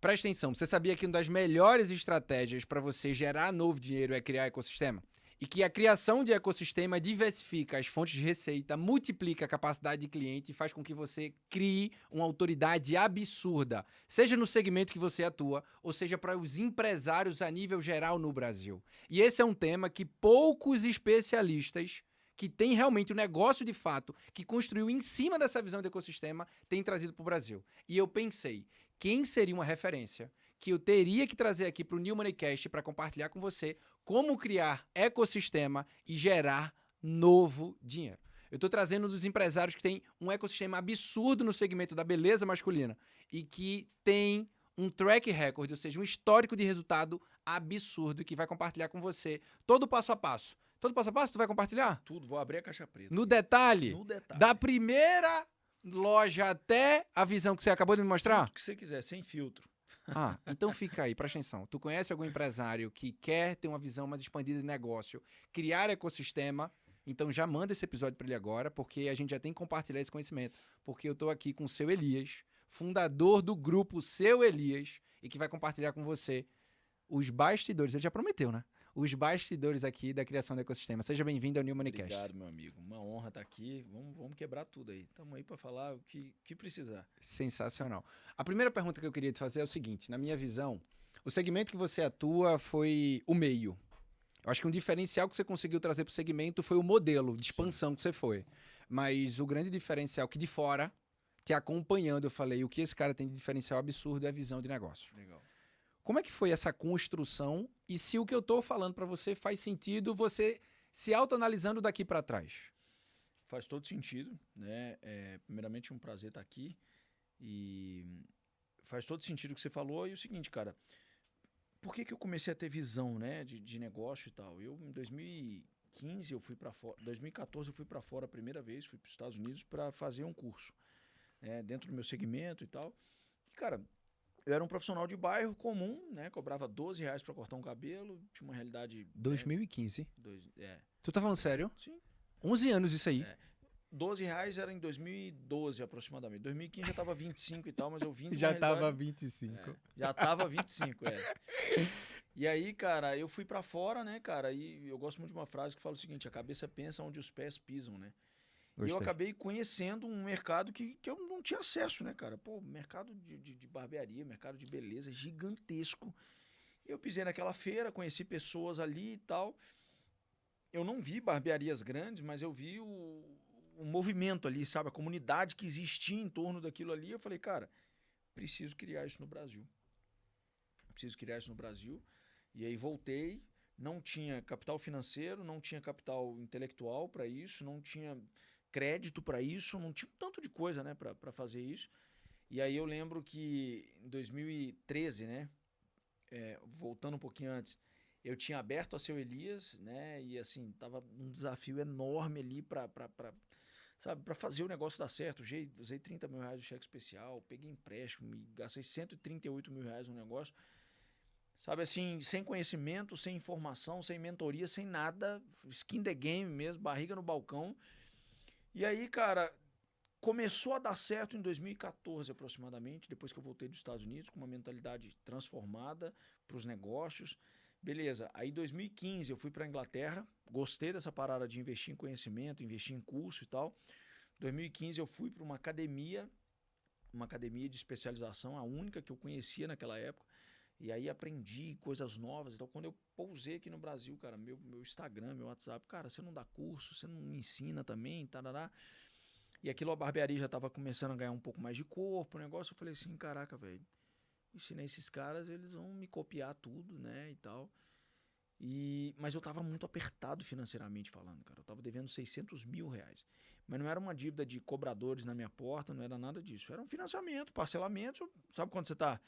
Presta atenção, você sabia que uma das melhores estratégias para você gerar novo dinheiro é criar ecossistema? E que a criação de ecossistema diversifica as fontes de receita, multiplica a capacidade de cliente e faz com que você crie uma autoridade absurda, seja no segmento que você atua, ou seja para os empresários a nível geral no Brasil. E esse é um tema que poucos especialistas que têm realmente um negócio de fato, que construiu em cima dessa visão de ecossistema, têm trazido para o Brasil. E eu pensei, quem seria uma referência que eu teria que trazer aqui para o New Moneycast para compartilhar com você como criar ecossistema e gerar novo dinheiro. Eu estou trazendo um dos empresários que tem um ecossistema absurdo no segmento da beleza masculina e que tem um track record, ou seja, um histórico de resultado absurdo que vai compartilhar com você todo passo a passo. Todo passo a passo tu vai compartilhar? Tudo, vou abrir a caixa preta. No detalhe, No detalhe. da primeira loja até a visão que você acabou de me mostrar? Tudo que você quiser, sem filtro. Ah, então fica aí, presta atenção. Tu conhece algum empresário que quer ter uma visão mais expandida de negócio, criar ecossistema? Então já manda esse episódio para ele agora, porque a gente já tem que compartilhar esse conhecimento. Porque eu tô aqui com o Seu Elias, fundador do grupo Seu Elias, e que vai compartilhar com você os bastidores. Ele já prometeu, né? Os bastidores aqui da criação do ecossistema. Seja bem-vindo ao New Moneycast. Obrigado, meu amigo. Uma honra estar aqui. Vamos quebrar tudo aí. Estamos aí para falar o que precisar. Sensacional. A primeira pergunta que eu queria te fazer é o seguinte. Na minha visão, o segmento que você atua foi o meio. Eu acho que um diferencial que você conseguiu trazer para o segmento foi o modelo de expansão que você foi. Mas o grande diferencial que de fora, te acompanhando, eu falei, o que esse cara tem de diferencial absurdo é a visão de negócio. Legal. Como é que foi essa construção e se o que eu estou falando para você faz sentido você se autoanalisando daqui para trás? Faz todo sentido, né? Primeiramente, um prazer estar aqui e faz todo sentido o que você falou. E o seguinte, cara, por que eu comecei a ter visão, né, de negócio e tal? Eu, em 2015, eu fui para fora, 2014 eu fui para fora a primeira vez, fui para os Estados Unidos para fazer um curso, né, dentro do meu segmento e tal. E, cara, eu era um profissional de bairro comum, né? Cobrava R$12 para cortar um cabelo, tinha uma realidade... 2015? Tu tá falando sério? Sim. 11 anos isso aí. R$12 era em 2012 aproximadamente. 2015 já tava 25 e tal, mas eu vim de uma Já tava realidade... 25. Já tava 25, E aí, cara, eu fui pra fora, né, cara? E eu gosto muito de uma frase que fala o seguinte: a cabeça pensa onde os pés pisam, né? Gostei. E eu acabei conhecendo um mercado que eu não tinha acesso, né, cara? Pô, mercado de barbearia, mercado de beleza gigantesco. Eu pisei naquela feira, conheci pessoas ali e tal. Eu não vi barbearias grandes, mas eu vi o movimento ali, sabe? A comunidade que existia em torno daquilo ali. Eu falei, cara, preciso criar isso no Brasil. E aí voltei, não tinha capital financeiro, não tinha capital intelectual para isso, não tinha crédito para isso, não tinha um tanto de coisa, né, para fazer isso. E aí eu lembro que em 2013, né, voltando um pouquinho antes, eu tinha aberto a Seu Elias, né, e assim, tava um desafio enorme ali para fazer o negócio dar certo. Usei R$30 mil de cheque especial, peguei empréstimo, gastei R$138 mil no negócio. Sabe assim, sem conhecimento, sem informação, sem mentoria, sem nada, skin the game mesmo, barriga no balcão. E aí, cara, começou a dar certo em 2014 aproximadamente, depois que eu voltei dos Estados Unidos, com uma mentalidade transformada para os negócios. Beleza, aí em 2015 eu fui para a Inglaterra, gostei dessa parada de investir em conhecimento, investir em curso e tal. Em 2015 eu fui para uma academia de especialização, a única que eu conhecia naquela época. E aí aprendi coisas novas. Então, quando eu pousei aqui no Brasil, cara, meu Instagram, meu WhatsApp, cara, você não dá curso, você não me ensina também, tarará. E aquilo, a barbearia já tava começando a ganhar um pouco mais de corpo, o negócio. Eu falei assim, caraca, velho, ensinei esses caras, eles vão me copiar tudo, né, e tal. Mas eu tava muito apertado financeiramente falando, cara. Eu tava devendo R$600 mil. Mas não era uma dívida de cobradores na minha porta, não era nada disso. Era um financiamento, parcelamento. Sabe quando você tá...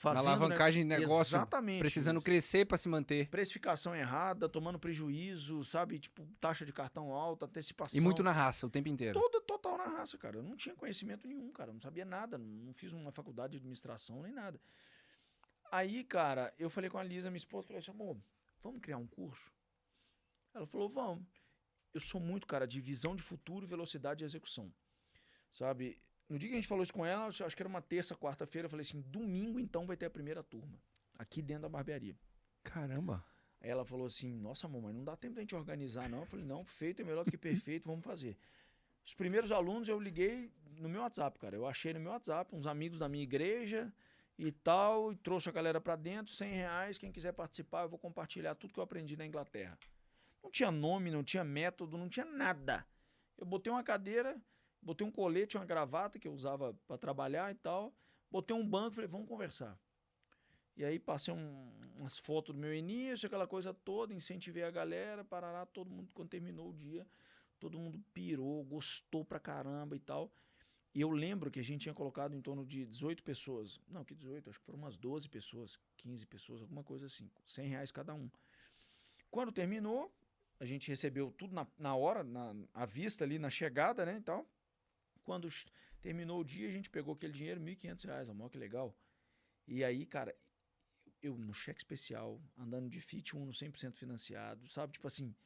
Na alavancagem de negócio, exatamente, precisando crescer para se manter. Precificação errada, tomando prejuízo, sabe? Tipo, taxa de cartão alta, antecipação. E muito na raça, o tempo inteiro. Total na raça, cara. Eu não tinha conhecimento nenhum, cara. Eu não sabia nada. Não fiz uma faculdade de administração nem nada. Aí, cara, eu falei com a Lisa, minha esposa, falei assim, amor, vamos criar um curso? Ela falou, vamos. Eu sou muito, cara, de visão de futuro, velocidade e execução. Sabe? No dia que a gente falou isso com ela, acho que era uma terça, quarta-feira, eu falei assim, domingo então vai ter a primeira turma, aqui dentro da barbearia. Caramba. Aí ela falou assim, nossa, mamãe, não dá tempo da gente organizar, não. Eu falei, não, feito é melhor do que perfeito, vamos fazer. Os primeiros alunos eu liguei no meu WhatsApp, cara. Eu achei no meu WhatsApp uns amigos da minha igreja e tal, e trouxe a galera pra dentro, R$100, quem quiser participar, eu vou compartilhar tudo que eu aprendi na Inglaterra. Não tinha nome, não tinha método, não tinha nada. Eu botei uma cadeira, botei um colete, uma gravata que eu usava pra trabalhar e tal, botei um banco, falei, vamos conversar. E aí passei umas fotos do meu início, aquela coisa toda, incentivei a galera, parará, todo mundo, quando terminou o dia, todo mundo pirou, gostou pra caramba e tal. E eu lembro que a gente tinha colocado em torno de 18 pessoas. Não, que 18, acho que foram umas 12 pessoas, 15 pessoas, alguma coisa assim. R$100 cada um. Quando terminou, a gente recebeu tudo na hora, à vista ali, na chegada, né, e tal. Quando terminou o dia, a gente pegou aquele dinheiro, R$1.500, amor, que legal. E aí, cara, eu no cheque especial, andando de Fit Uno 100% financiado, sabe? Tipo assim,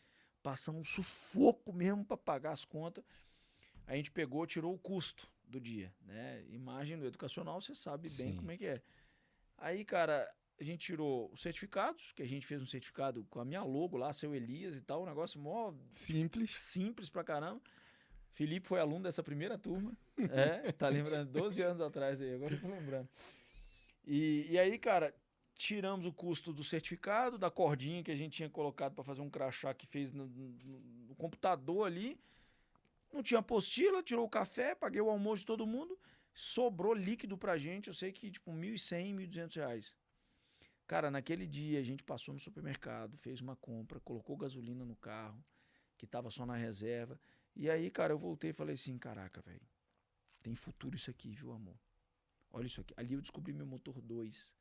passando um sufoco mesmo para pagar as contas. A gente pegou, tirou o custo do dia, né? Imagem do educacional, você sabe bem como é que é. Aí, cara, a gente tirou os certificados, que a gente fez um certificado com a minha logo lá, seu Elias e tal, um negócio mó simples pra caramba. Felipe foi aluno dessa primeira turma, tá lembrando, 12 anos atrás aí, agora eu tô lembrando. E aí, cara, tiramos o custo do certificado, da cordinha que a gente tinha colocado para fazer um crachá que fez no computador ali. Não tinha apostila, tirou o café, paguei o almoço de todo mundo, sobrou líquido pra gente, eu sei que tipo R$1.100, R$1.200. Cara, naquele dia a gente passou no supermercado, fez uma compra, colocou gasolina no carro, que tava só na reserva. E aí, cara, eu voltei e falei assim, caraca, velho, tem futuro isso aqui, viu, amor? Olha isso aqui. Ali eu descobri meu motor 2,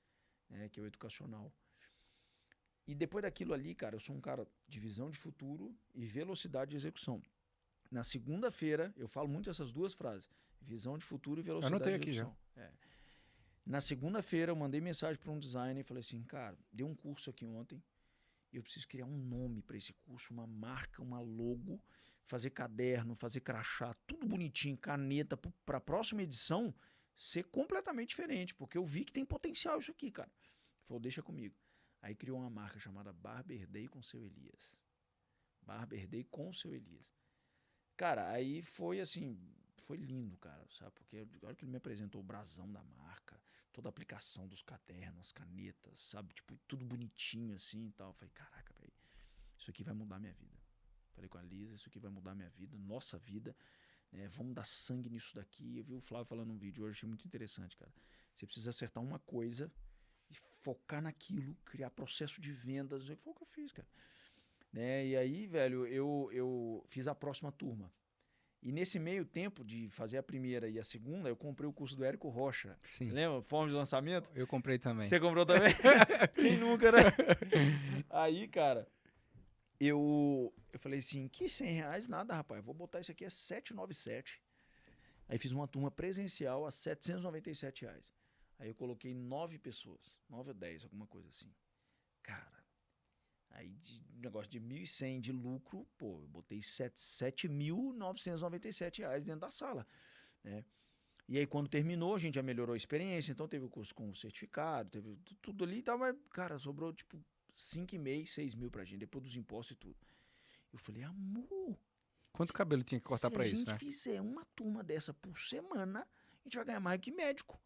né, que é o educacional. E depois daquilo ali, cara, eu sou um cara de visão de futuro e velocidade de execução. Na segunda-feira, eu falo muito essas duas frases. Visão de futuro e velocidade de execução. Na segunda-feira, eu mandei mensagem para um designer e falei assim, cara, dei um curso aqui ontem, eu preciso criar um nome para esse curso, uma marca, uma logo, fazer caderno, fazer crachá, tudo bonitinho, caneta, para a próxima edição ser completamente diferente, porque eu vi que tem potencial isso aqui, cara. Ele falou, deixa comigo. Aí criou uma marca chamada Barber Day com seu Elias. Barber Day com seu Elias. Cara, aí foi assim, foi lindo, cara, sabe? Porque agora que ele me apresentou o brasão da marca, toda a aplicação dos cadernos, as canetas, sabe? Tipo, tudo bonitinho assim e tal. Eu falei, caraca, velho, isso aqui vai mudar minha vida. Falei com a Lisa, isso aqui vai mudar minha vida, nossa vida. Vamos dar sangue nisso daqui. Eu vi o Flávio falando num vídeo hoje, achei muito interessante, cara. Você precisa acertar uma coisa e focar naquilo, criar processo de vendas. Foi o que eu fiz, cara. E aí, velho, eu fiz a próxima turma. E nesse meio tempo de fazer a primeira e a segunda, eu comprei o curso do Érico Rocha. Sim. Lembra? Forma de lançamento? Eu comprei também. Você comprou também? Quem nunca, né? Aí, cara, eu falei assim, que R$100 nada, rapaz. Vou botar isso aqui a 797. Aí fiz uma turma presencial a R$797. Aí eu coloquei 9 pessoas. 9 ou 10, alguma coisa assim. Cara, aí negócio de 1.100 de lucro, pô, eu botei R$7.997 dentro da sala, né? E aí quando terminou, a gente já melhorou a experiência, então teve o curso com o certificado, teve tudo ali e tal, mas, cara, sobrou tipo 5.500, 6 mil pra gente, depois dos impostos e tudo. Eu falei, amor, quanto cabelo tinha que cortar pra isso, né? Se a gente fizer uma turma dessa por semana, a gente vai ganhar mais que médico.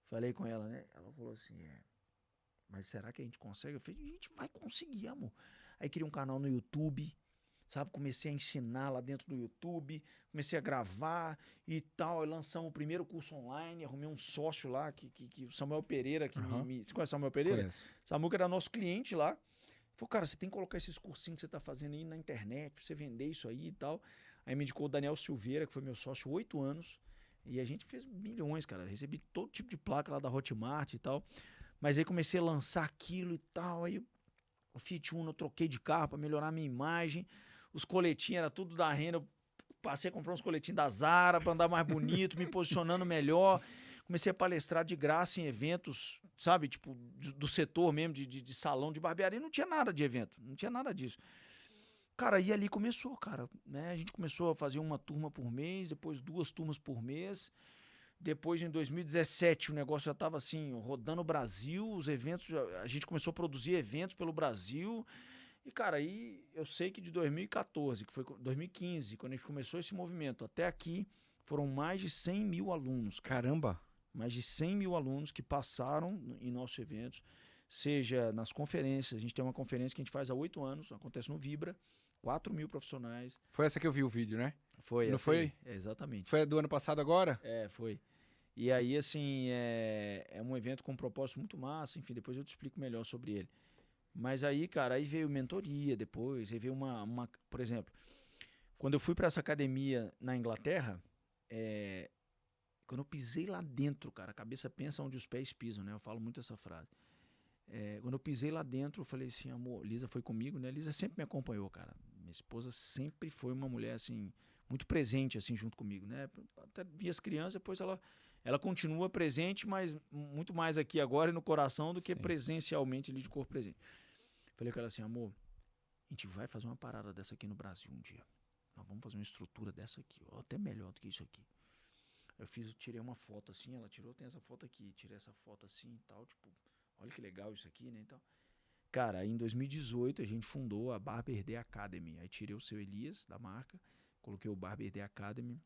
Falei com ela, né? Ela falou assim, mas será que a gente consegue? Eu falei, a gente vai conseguir, amor. Aí criei um canal no YouTube, sabe? Comecei a ensinar lá dentro do YouTube, comecei a gravar e tal. Aí lançamos o primeiro curso online, arrumei um sócio lá, que o Samuel Pereira, que você conhece o Samuel Pereira? Conheço. Samuel que era nosso cliente lá. Falei, cara, você tem que colocar esses cursinhos que você tá fazendo aí na internet, pra você vender isso aí e tal. Aí me indicou o Daniel Silveira, que foi meu sócio 8 anos. E a gente fez milhões, cara. Recebi todo tipo de placa lá da Hotmart e tal. Mas aí comecei a lançar aquilo e tal. Aí o Fit Uno eu troquei de carro pra melhorar a minha imagem. Os coletinhos era tudo da Renner. Eu passei a comprar uns coletinhos da Zara pra andar mais bonito, me posicionando melhor. Comecei a palestrar de graça em eventos, sabe? Tipo, do setor mesmo, de salão de barbearia. Não tinha nada de evento, não tinha nada disso. Cara, e ali começou, cara, né? A gente começou a fazer uma turma por mês, depois 2 turmas por mês. Depois, em 2017, o negócio já estava assim, rodando o Brasil, os eventos, a gente começou a produzir eventos pelo Brasil. E, cara, aí eu sei que de 2014, que foi 2015, quando a gente começou esse movimento, até aqui, foram mais de 100 mil alunos. Caramba! Mais de 100 mil alunos que passaram em nossos eventos, seja nas conferências. A gente tem uma conferência que a gente faz há 8 anos, acontece no Vibra, 4 mil profissionais. Foi essa que eu vi o vídeo, né? Foi, não foi? Exatamente. Foi a do ano passado agora? Foi. E aí, assim, é um evento com um propósito muito massa, enfim, depois eu te explico melhor sobre ele. Mas aí, cara, aí veio mentoria depois, aí veio por exemplo, quando eu fui para essa academia na Inglaterra, quando eu pisei lá dentro, cara, a cabeça pensa onde os pés pisam, né? Eu falo muito essa frase. Quando eu pisei lá dentro, eu falei assim, amor, Lisa foi comigo, né? Lisa sempre me acompanhou, cara. Minha esposa sempre foi uma mulher, assim, muito presente, assim, junto comigo, né? Até vi as crianças, depois ela continua presente, mas muito mais aqui agora e no coração do que presencialmente ali de corpo presente. Falei com ela assim, amor, a gente vai fazer uma parada dessa aqui no Brasil um dia. Nós vamos fazer uma estrutura dessa aqui, ó, até melhor do que isso aqui. Eu tirei uma foto assim, ela tirou, tem essa foto aqui, tirei essa foto assim e tal, tipo, olha que legal isso aqui, né, então. Cara, aí em 2018 a gente fundou a Barber Day Academy, aí tirei o seu Elias da marca, coloquei o Barber Day Academy,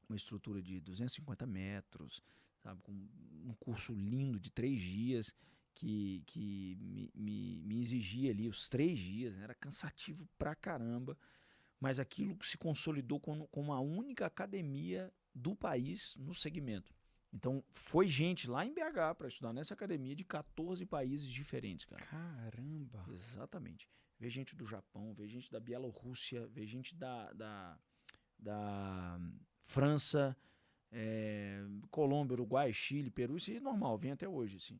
uma estrutura de 250 metros, sabe, com um curso lindo de 3 dias, que me exigia ali os 3 dias, né, era cansativo pra caramba, mas aquilo se consolidou como a única academia do país no segmento. Então, foi gente lá em BH para estudar nessa academia de 14 países diferentes, cara. Caramba! Exatamente. Vê gente do Japão, vê gente da Bielorrússia, vê gente da França, Colômbia, Uruguai, Chile, Peru, isso é normal, vem até hoje, assim.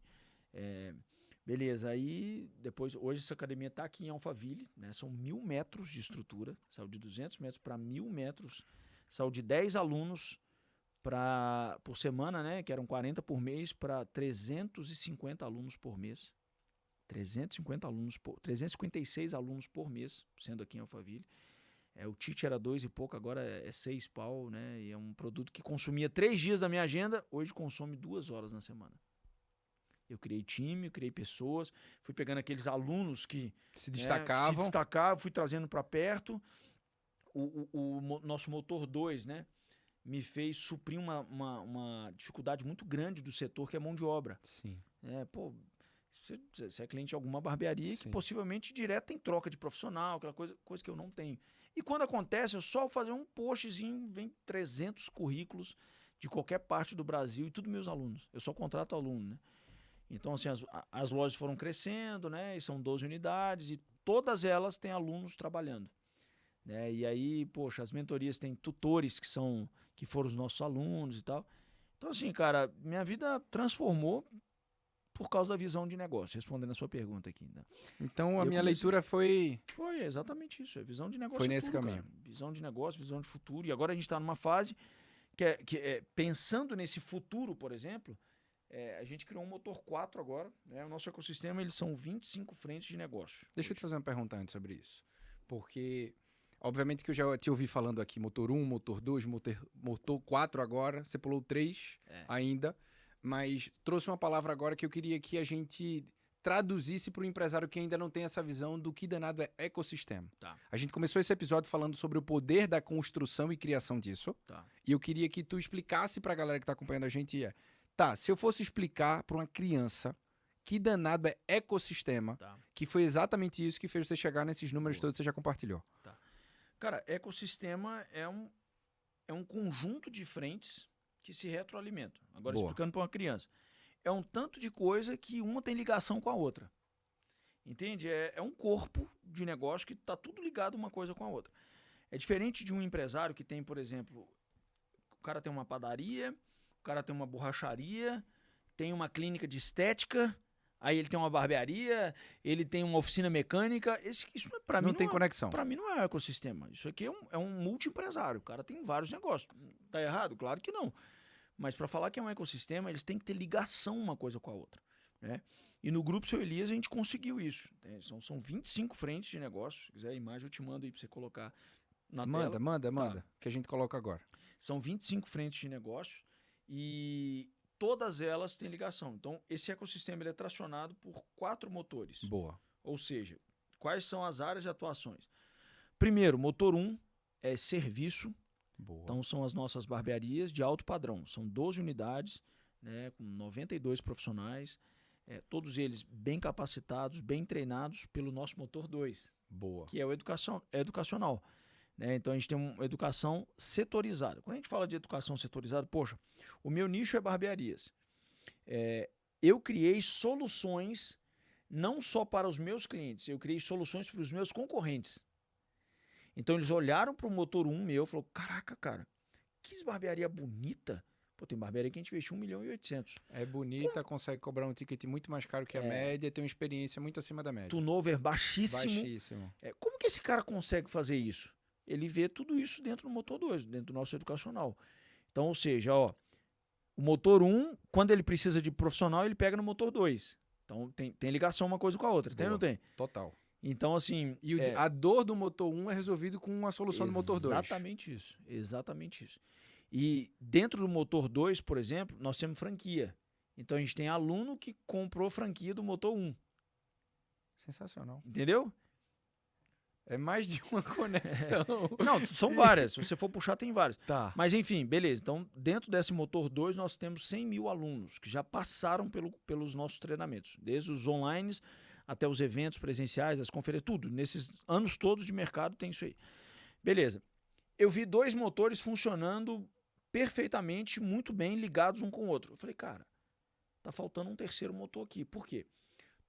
Beleza, aí depois, hoje essa academia está aqui em Alphaville, né? São 1.000 metros de estrutura, saiu de 200 metros para 1.000 metros, saiu de 10 alunos por semana, né? Que eram 40 por mês, para 350 alunos por mês. 356 alunos por mês, sendo aqui em Alphaville. O ticket era 2 e pouco, agora é 6 pau, né? E é um produto que consumia 3 dias da minha agenda, hoje consome 2 horas na semana. Eu criei time, eu criei pessoas, fui pegando aqueles alunos que se destacavam, fui trazendo para perto. O nosso motor 2, né, me fez suprir uma dificuldade muito grande do setor, que é mão de obra. Sim. Você é cliente de alguma barbearia, sim, que possivelmente direto tem troca de profissional, aquela coisa que eu não tenho. E quando acontece, eu só fazer um postzinho, vem 300 currículos de qualquer parte do Brasil e tudo meus alunos. Eu só contrato aluno, né? Então, assim, as lojas foram crescendo, né? E são 12 unidades e todas elas têm alunos trabalhando, né? E aí, poxa, as mentorias têm tutores que foram os nossos alunos e tal. Então, assim, cara, minha vida transformou por causa da visão de negócio, respondendo a sua pergunta aqui. Né? Então, a minha leitura foi... Foi exatamente isso, visão de negócio. Foi nesse caminho. Cara. Visão de negócio, visão de futuro. E agora a gente está numa fase pensando nesse futuro, por exemplo... a gente criou um motor 4 agora, né? O nosso ecossistema, eles são 25 frentes de negócio. Deixa eu te fazer uma pergunta antes sobre isso. Porque, obviamente que eu já te ouvi falando aqui, motor 1, motor 2, motor 4 agora, você pulou 3 ainda, mas trouxe uma palavra agora que eu queria que a gente traduzisse para o empresário que ainda não tem essa visão do que danado é ecossistema. Tá. A gente começou esse episódio falando sobre o poder da construção e criação disso, e eu queria que tu explicasse para a galera que está acompanhando a gente se eu fosse explicar para uma criança que danado é ecossistema, que foi exatamente isso que fez você chegar nesses números todos que você já compartilhou. Tá. Cara, ecossistema é um conjunto de frentes que se retroalimentam. Agora, explicando para uma criança. É um tanto de coisa que uma tem ligação com a outra. Entende? É um corpo de negócio que está tudo ligado uma coisa com a outra. É diferente de um empresário que tem, por exemplo, o cara tem uma padaria... O cara tem uma borracharia, tem uma clínica de estética, aí ele tem uma barbearia, ele tem uma oficina mecânica. Isso para mim não tem conexão. Para mim não é um ecossistema. Isso aqui é um multi-empresário. O cara tem vários negócios. Tá errado? Claro que não. Mas para falar que é um ecossistema, eles têm que ter ligação uma coisa com a outra. né? E no Grupo Seu Elias a gente conseguiu isso. Né? São 25 frentes de negócio. Se quiser a imagem, eu te mando aí para você colocar na tela. Manda, que a gente coloca agora. São 25 frentes de negócio e todas elas têm ligação. Então, esse ecossistema ele é tracionado por 4 motores. Boa. Ou seja, quais são as áreas de atuações? Primeiro, motor 1 é serviço. Boa. Então, são as nossas barbearias de alto padrão. São 12 unidades, né, com 92 profissionais, todos eles bem capacitados, bem treinados pelo nosso motor 2. Boa. Que é o educacional. Né? Então, a gente tem uma educação setorizada. Quando a gente fala de educação setorizada, poxa, o meu nicho é barbearias. Eu criei soluções não só para os meus clientes, eu criei soluções para os meus concorrentes. Então, eles olharam para o motor 1 meu e falaram, caraca, cara, que barbearia bonita. Pô, tem barbearia que a gente investiu 1.800.000. É bonita, consegue cobrar um ticket muito mais caro que a média, tem uma experiência muito acima da média. Turnover baixíssimo. Baixíssimo. Como que esse cara consegue fazer isso? Ele vê tudo isso dentro do motor 2, dentro do nosso educacional. Então, ou seja, ó, o motor 1, quando ele precisa de profissional, ele pega no motor 2. Então, tem ligação uma coisa com a outra. Tem ou não tem? Total. Então, assim... E a dor do motor 1 é resolvida com uma solução do motor 2. Exatamente isso. Exatamente isso. E dentro do motor 2, por exemplo, nós temos franquia. Então, a gente tem aluno que comprou franquia do motor 1. Sensacional. Entendeu? É mais de uma conexão. Não, são várias. Se você for puxar, tem várias. Tá. Mas, enfim, beleza. Então, dentro desse motor 2, nós temos 100.000 alunos que já passaram pelos nossos treinamentos. Desde os online até os eventos presenciais, as conferências, tudo. Nesses anos todos de mercado tem isso aí. Beleza. Eu vi 2 motores funcionando perfeitamente, muito bem, ligados um com o outro. Eu falei, cara, tá faltando um terceiro motor aqui. Por quê?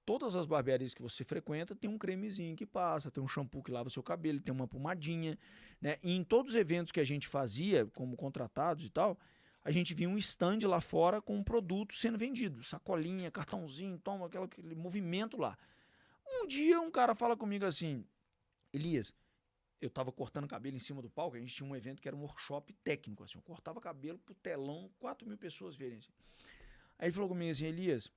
Todas as barbearias que você frequenta tem um cremezinho que passa, tem um shampoo que lava seu cabelo, tem uma pomadinha, né? E em todos os eventos que a gente fazia, como contratados e tal, a gente via um stand lá fora com um produto sendo vendido. Sacolinha, cartãozinho, toma aquele movimento lá. Um dia um cara fala comigo assim, Elias, eu tava cortando cabelo em cima do palco, a gente tinha um evento que era um workshop técnico, assim, eu cortava cabelo pro telão, 4.000 pessoas verem. Assim. Aí ele falou comigo assim, Elias,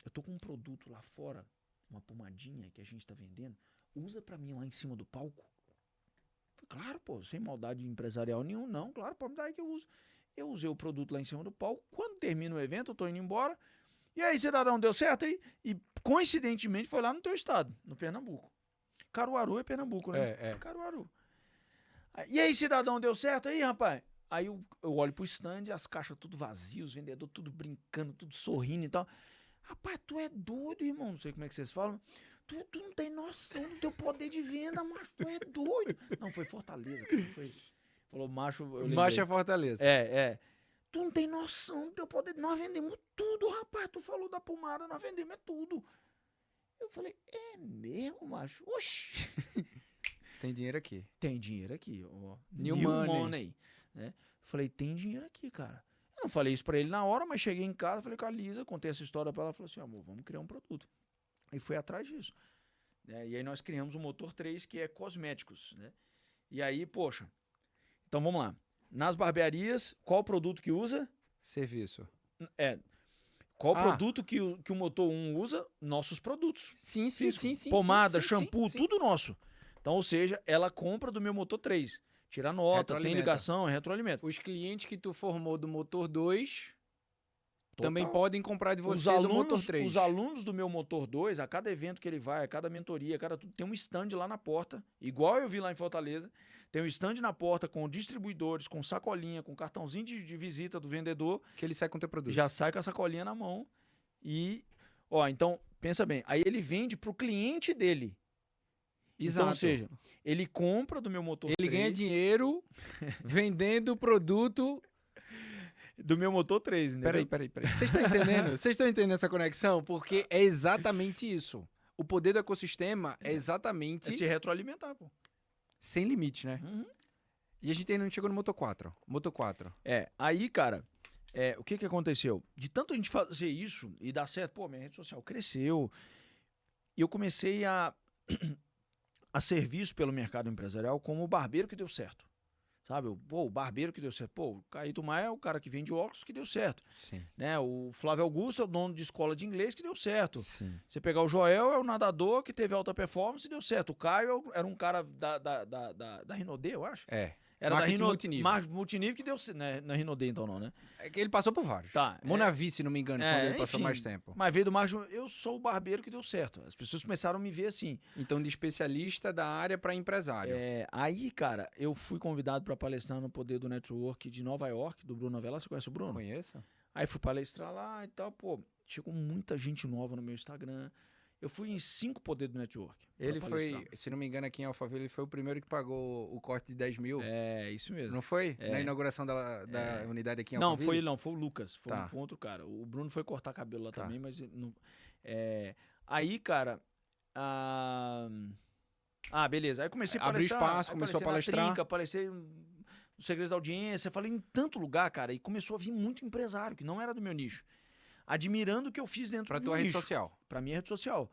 eu tô com um produto lá fora, uma pomadinha que a gente tá vendendo, usa pra mim lá em cima do palco. Eu falei, claro, pô, sem maldade empresarial nenhum, não, claro, pode me dar aí que eu uso. Eu usei o produto lá em cima do palco, quando termina o evento, eu tô indo embora, e aí, cidadão, deu certo aí? E coincidentemente foi lá no teu estado, no Pernambuco. Caruaru é Pernambuco, né? Caruaru. E aí, cidadão, deu certo aí, rapaz? Aí eu olho pro stand, as caixas tudo vazias, os vendedores tudo brincando, tudo sorrindo e tal. Rapaz, tu é doido, irmão. Não sei como é que vocês falam. Tu não tem noção do teu poder de venda, macho. Tu é doido. Não, foi Fortaleza. Foi. Falou macho. Macho é Fortaleza. Tu não tem noção do teu poder. Nós vendemos tudo, rapaz. Tu falou da pomada, nós vendemos tudo. Eu falei, é mesmo, macho? Oxi. Tem dinheiro aqui. Tem dinheiro aqui, ó. New money. Né? Falei, tem dinheiro aqui, cara. Eu não falei isso pra ele na hora, mas cheguei em casa, falei com a Lisa, contei essa história pra ela, falou assim, amor, vamos criar um produto. Aí fui atrás disso. E aí nós criamos o motor 3, que é cosméticos, né? E aí, poxa, então vamos lá. Nas barbearias, qual o produto que usa? Serviço. Qual produto que o motor 1 usa? Nossos produtos. Sim. Pomada, shampoo, tudo nosso. Então, ou seja, ela compra do meu motor 3. Tira nota, tem ligação, retroalimenta. Os clientes que tu formou do motor 2 também podem comprar de você do motor 3. Os alunos do meu motor 2, a cada evento que ele vai, a cada mentoria, a cada tudo, tem um stand lá na porta, igual eu vi lá em Fortaleza. Tem um stand na porta com distribuidores, com sacolinha, com cartãozinho de visita do vendedor. Que ele sai com o teu produto. Já sai com a sacolinha na mão. E, então, pensa bem, aí ele vende pro cliente dele. Exato. Então, ou seja, ele compra do meu motor 3. Ele ganha dinheiro vendendo o produto do meu motor 3, né? Peraí. Vocês estão entendendo? Vocês estão entendendo essa conexão? Porque é exatamente isso. O poder do ecossistema é exatamente... É se retroalimentar, pô. Sem limite, né? Uhum. E a gente ainda não chegou no Motor 4. Motor 4. Aí, cara, o que aconteceu? De tanto a gente fazer isso e dar certo, pô, minha rede social cresceu. E eu comecei a serviço pelo mercado empresarial como o barbeiro que deu certo. Sabe? O barbeiro que deu certo. Pô, o Caíto Maia é o cara que vende óculos que deu certo. Sim. Né? O Flávio Augusto é o dono de escola de inglês que deu certo. Sim. Você pegar o Joel, é o nadador que teve alta performance e deu certo. O Caio era um cara da Rinodê, eu acho. Era Marketing da multinível. Marketing multinível que deu certo. Né? Na Rinodê, então não, né? É que ele passou por vários. Tá. Monavi, se não me engano, foi onde ele passou enfim, mais tempo. Mas veio do marketing. Eu sou o barbeiro que deu certo. As pessoas começaram a me ver assim. Então, de especialista da área para empresário. Aí, cara, eu fui convidado para palestrar no Poder do Network de Nova York, do Bruno Avelar. Você conhece o Bruno? Conheço. Aí fui palestrar lá e tal. Pô, chegou muita gente nova no meu Instagram. Eu fui em 5 Poder do Network. Ele foi, se não me engano, aqui em Alphaville, ele foi o primeiro que pagou o corte de 10 mil. Isso mesmo. Não foi? Na inauguração da unidade aqui em Alphaville? Não, foi o Lucas. Foi um outro cara. O Bruno foi cortar cabelo lá também, mas não. Aí, cara. Beleza. Aí comecei a palestrar. Abriu espaço, começou a palestrar. Trinca, palestei no Segredos da Audiência, falei em tanto lugar, cara, e começou a vir muito empresário, que não era do meu nicho. Admirando o que eu fiz dentro do Pra tua rede social. Pra minha rede social.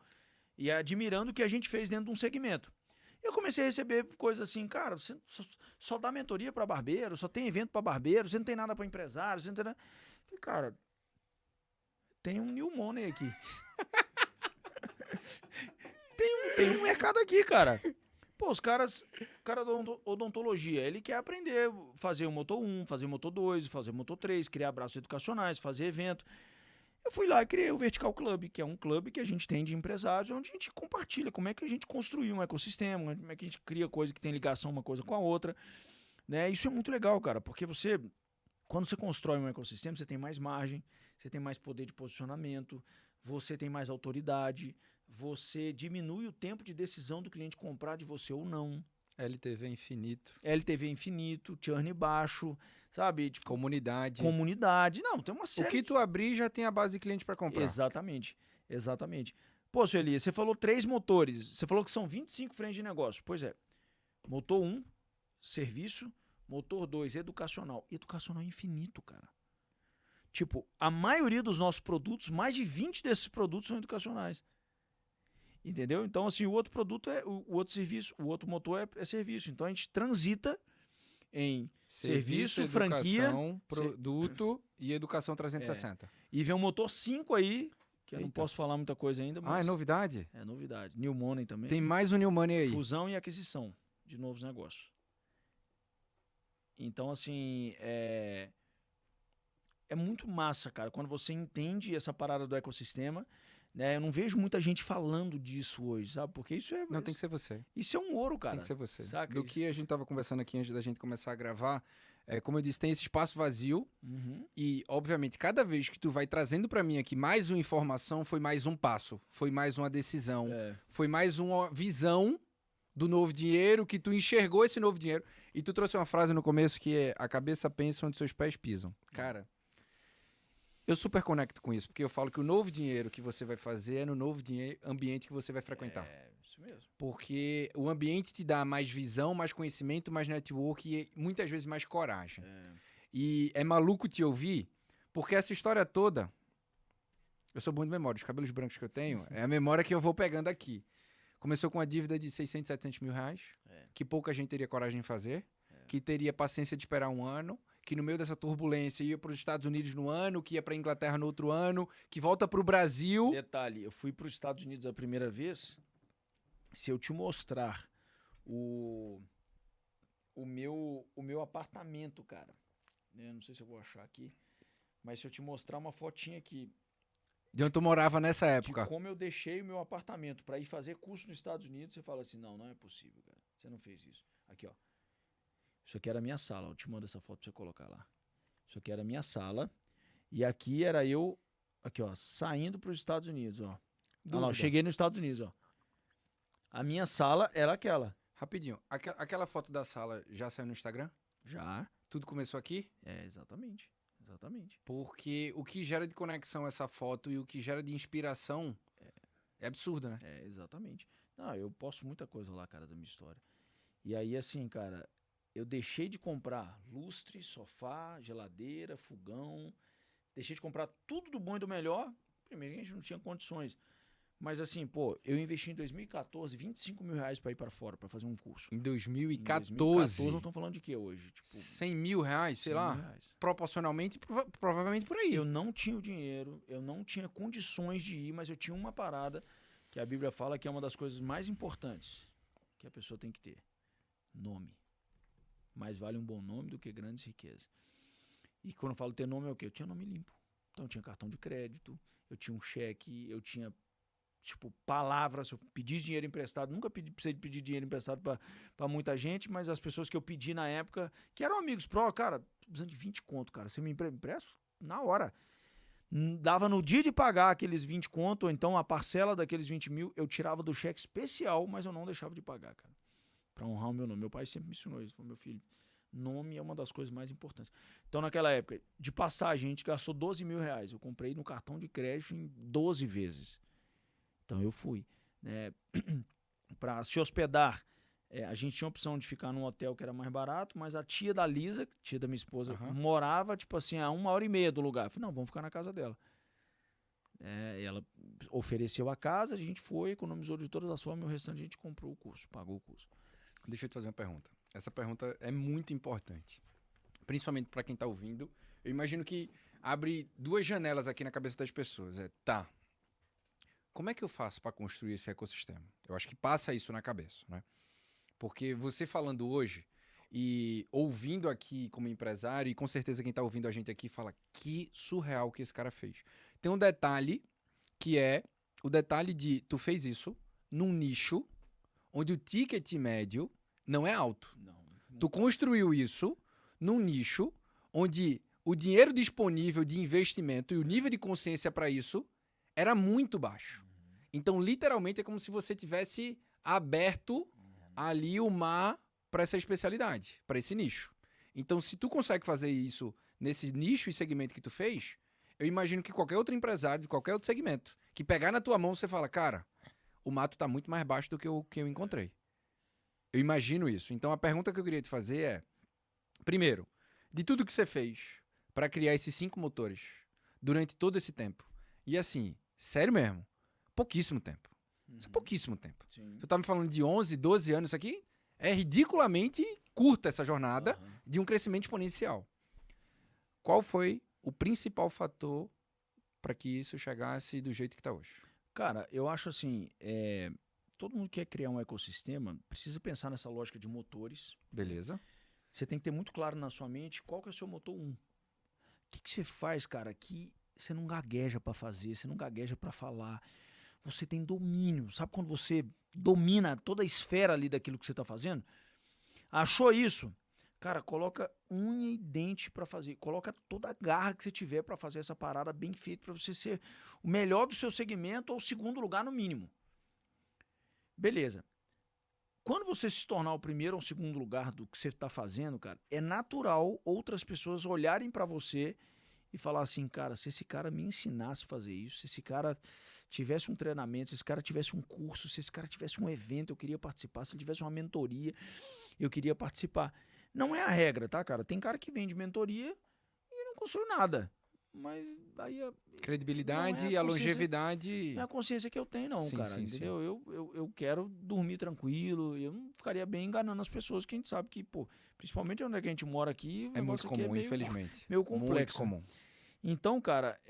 E admirando o que a gente fez dentro de um segmento. Eu comecei a receber coisas assim, cara, você só dá mentoria pra barbeiro, só tem evento pra barbeiro, você não tem nada pra empresário, você não tem nada. Falei, cara, tem um new money aqui. tem um mercado aqui, cara. Pô, o cara da odontologia, ele quer aprender, fazer o Motor 1, fazer o Motor 2, fazer o Motor 3, criar braços educacionais, fazer evento. Eu fui lá e criei o Vertical Club, que é um clube que a gente tem de empresários, onde a gente compartilha como é que a gente construiu um ecossistema, como é que a gente cria coisa que tem ligação uma coisa com a outra. Né? Isso é muito legal, cara, porque quando você constrói um ecossistema, você tem mais margem, você tem mais poder de posicionamento, você tem mais autoridade, você diminui o tempo de decisão do cliente comprar de você ou não. LTV infinito, churn baixo, sabe? Tipo, comunidade. Não, tem uma série. O que tu abrir já tem a base de cliente para comprar. Exatamente. Pô, seu Elias, você falou 3 motores. Você falou que são 25 frentes de negócio. Pois é. Motor 1, serviço. Motor 2, educacional. Educacional é infinito, cara. Tipo, a maioria dos nossos produtos, mais de 20 desses produtos são educacionais. Entendeu? Então, assim, o outro produto o outro serviço, o outro motor é serviço. Então, a gente transita em serviço, franquia, produto e educação 360. E vem o motor 5 aí, que eu não posso falar muita coisa ainda, mas... é novidade? É novidade. New Money também. Tem mais um New Money aí. Fusão e aquisição de novos negócios. Então, assim, é muito massa, cara, quando você entende essa parada do ecossistema, né? Eu não vejo muita gente falando disso hoje, sabe? Porque isso é... Não, tem que ser você. Isso é um ouro, cara. Tem que ser você. Saca? Do que a gente tava conversando aqui antes da gente começar a gravar, como eu disse, tem esse espaço vazio e, obviamente, cada vez que tu vai trazendo para mim aqui mais uma informação, foi mais um passo, foi mais uma decisão, foi mais uma visão do novo dinheiro, que tu enxergou esse novo dinheiro. E tu trouxe uma frase no começo que é: a cabeça pensa onde seus pés pisam. Cara, eu super conecto com isso, porque eu falo que o novo dinheiro que você vai fazer é no novo ambiente que você vai frequentar. Isso mesmo. Porque o ambiente te dá mais visão, mais conhecimento, mais network e muitas vezes mais coragem. E é maluco te ouvir, porque essa história toda... Eu sou bom de memória, os cabelos brancos que eu tenho, é a memória que eu vou pegando aqui. Começou com uma dívida de 600, 700 mil reais, que pouca gente teria coragem de fazer, que teria paciência de esperar um ano, que no meio dessa turbulência ia para os Estados Unidos no ano, que ia para a Inglaterra no outro ano, que volta para o Brasil. Detalhe, eu fui para os Estados Unidos a primeira vez. Se eu te mostrar o meu apartamento, cara, eu não sei se eu vou achar aqui, mas se eu te mostrar uma fotinha aqui de onde tu morava nessa época, de como eu deixei o meu apartamento para ir fazer curso nos Estados Unidos, você fala assim, não é possível, cara, você não fez isso. Aqui, ó. Isso aqui era a minha sala, eu te mando essa foto pra você colocar lá. Isso aqui era a minha sala. E aqui era eu, aqui ó, saindo para os Estados Unidos, ó. Ah, lá, eu cheguei nos Estados Unidos, ó. A minha sala era aquela. Rapidinho, aquela foto da sala já saiu no Instagram? Já. Tudo começou aqui? Exatamente. Porque o que gera de conexão essa foto e o que gera de inspiração é absurdo, né? Exatamente. Não, eu posto muita coisa lá, cara, da minha história. E aí, assim, cara... Eu deixei de comprar lustre, sofá, geladeira, fogão. Deixei de comprar tudo do bom e do melhor. Primeiro, a gente não tinha condições. Mas assim, pô, eu investi em 2014 R$ 25 mil para ir para fora, para fazer um curso. Em Em 2014. 2014, nós estamos falando de quê hoje? Tipo, 100 mil reais, sei 100 lá. mil reais. Proporcionalmente, provavelmente por aí. Eu não tinha o dinheiro, eu não tinha condições de ir, mas eu tinha uma parada que a Bíblia fala que é uma das coisas mais importantes que a pessoa tem que ter. Nome. Mais vale um bom nome do que grandes riquezas. E quando eu falo ter nome é o quê? Eu tinha nome limpo. Então eu tinha cartão de crédito, eu tinha um cheque, eu tinha, tipo, palavras. Se eu pedisse dinheiro emprestado, nunca precisei de pedir dinheiro emprestado pra muita gente, mas as pessoas que eu pedi na época, que eram amigos cara, tô precisando de 20 conto, cara. Você me empresta? Na hora. Dava no dia de pagar aqueles 20 conto, ou então a parcela daqueles 20 mil, eu tirava do cheque especial, mas eu não deixava de pagar, cara. Pra honrar o meu nome. Meu pai sempre me ensinou isso. Falou, meu filho, nome é uma das coisas mais importantes. Então, naquela época, de passagem, a gente gastou 12 mil reais. Eu comprei no cartão de crédito em 12 vezes. Então, eu fui. Né? Para se hospedar, a gente tinha a opção de ficar num hotel que era mais barato, mas a tia da Lisa, tia da minha esposa, morava, tipo assim, a 1h30 do lugar. Eu falei, não, vamos ficar na casa dela. Ela ofereceu a casa, a gente foi, economizou de todas as formas, e o restante a gente comprou o curso, pagou o curso. Deixa eu te fazer uma pergunta. Essa pergunta é muito importante. Principalmente para quem está ouvindo. Eu imagino que abre duas janelas aqui na cabeça das pessoas. Tá, como é que eu faço para construir esse ecossistema? Eu acho que passa isso na cabeça, né? Porque você falando hoje e ouvindo aqui como empresário, e com certeza quem está ouvindo a gente aqui fala que surreal que esse cara fez. Tem um detalhe que é o detalhe de tu fez isso num nicho onde o ticket médio não é alto. Não. Tu construiu isso num nicho onde o dinheiro disponível de investimento e o nível de consciência para isso era muito baixo. Então, literalmente, é como se você tivesse aberto ali o mar para essa especialidade, para esse nicho. Então, se tu consegue fazer isso nesse nicho e segmento que tu fez, eu imagino que qualquer outro empresário de qualquer outro segmento que pegar na tua mão, você fala, cara, o mato está muito mais baixo do que o que eu encontrei. Eu imagino isso. Então, a pergunta que eu queria te fazer é, primeiro, de tudo que você fez para criar esses 5 motores durante todo esse tempo, e assim, sério mesmo, pouquíssimo tempo. Isso é pouquíssimo tempo. Sim. Você tá me falando de 11, 12 anos isso aqui? É ridiculamente curta essa jornada de um crescimento exponencial. Qual foi o principal fator para que isso chegasse do jeito que está hoje? Cara, eu acho assim, todo mundo que quer criar um ecossistema precisa pensar nessa lógica de motores. Beleza. Você tem que ter muito claro na sua mente qual que é o seu motor 1. O que você faz, cara, que você não gagueja para fazer, você não gagueja para falar. Você tem domínio. Sabe quando você domina toda a esfera ali daquilo que você está fazendo? Achou isso? Cara, coloca unha e dente para fazer. Coloca toda a garra que você tiver para fazer essa parada bem feita, para você ser o melhor do seu segmento ou o segundo lugar no mínimo. Beleza. Quando você se tornar o primeiro ou o segundo lugar do que você está fazendo, cara, é natural outras pessoas olharem para você e falar assim, cara, se esse cara me ensinasse a fazer isso, se esse cara tivesse um treinamento, se esse cara tivesse um curso, se esse cara tivesse um evento, eu queria participar, se ele tivesse uma mentoria, eu queria participar. Não é a regra, tá, cara? Tem cara que vende mentoria e não construiu nada. Mas aí credibilidade e a longevidade. Não é a consciência que eu tenho, não, sim, cara. Sim, entendeu? Sim. Eu quero dormir tranquilo. Eu não ficaria bem enganando as pessoas que a gente sabe que, pô, principalmente onde é que a gente mora aqui. É muito comum, meio, infelizmente. Meio complexo. Muito comum. Então, cara,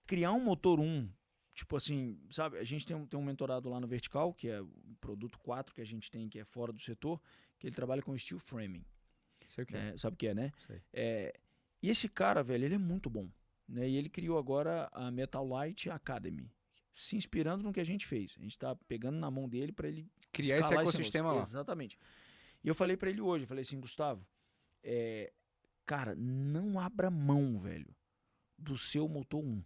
criar um motor 1, tipo assim, sabe? A gente tem um mentorado lá no Vertical, que é o produto 4 que a gente tem, que é fora do setor, que ele trabalha com steel framing. Sei o que é. Sabe o que é, né? Sei. E esse cara, velho, ele é muito bom. Né? E ele criou agora a Metal Light Academy, se inspirando no que a gente fez. A gente tá pegando na mão dele para ele criar esse ecossistema lá. Exatamente. E eu falei para ele hoje, eu falei assim, Gustavo, cara, não abra mão, velho, do seu motor 1.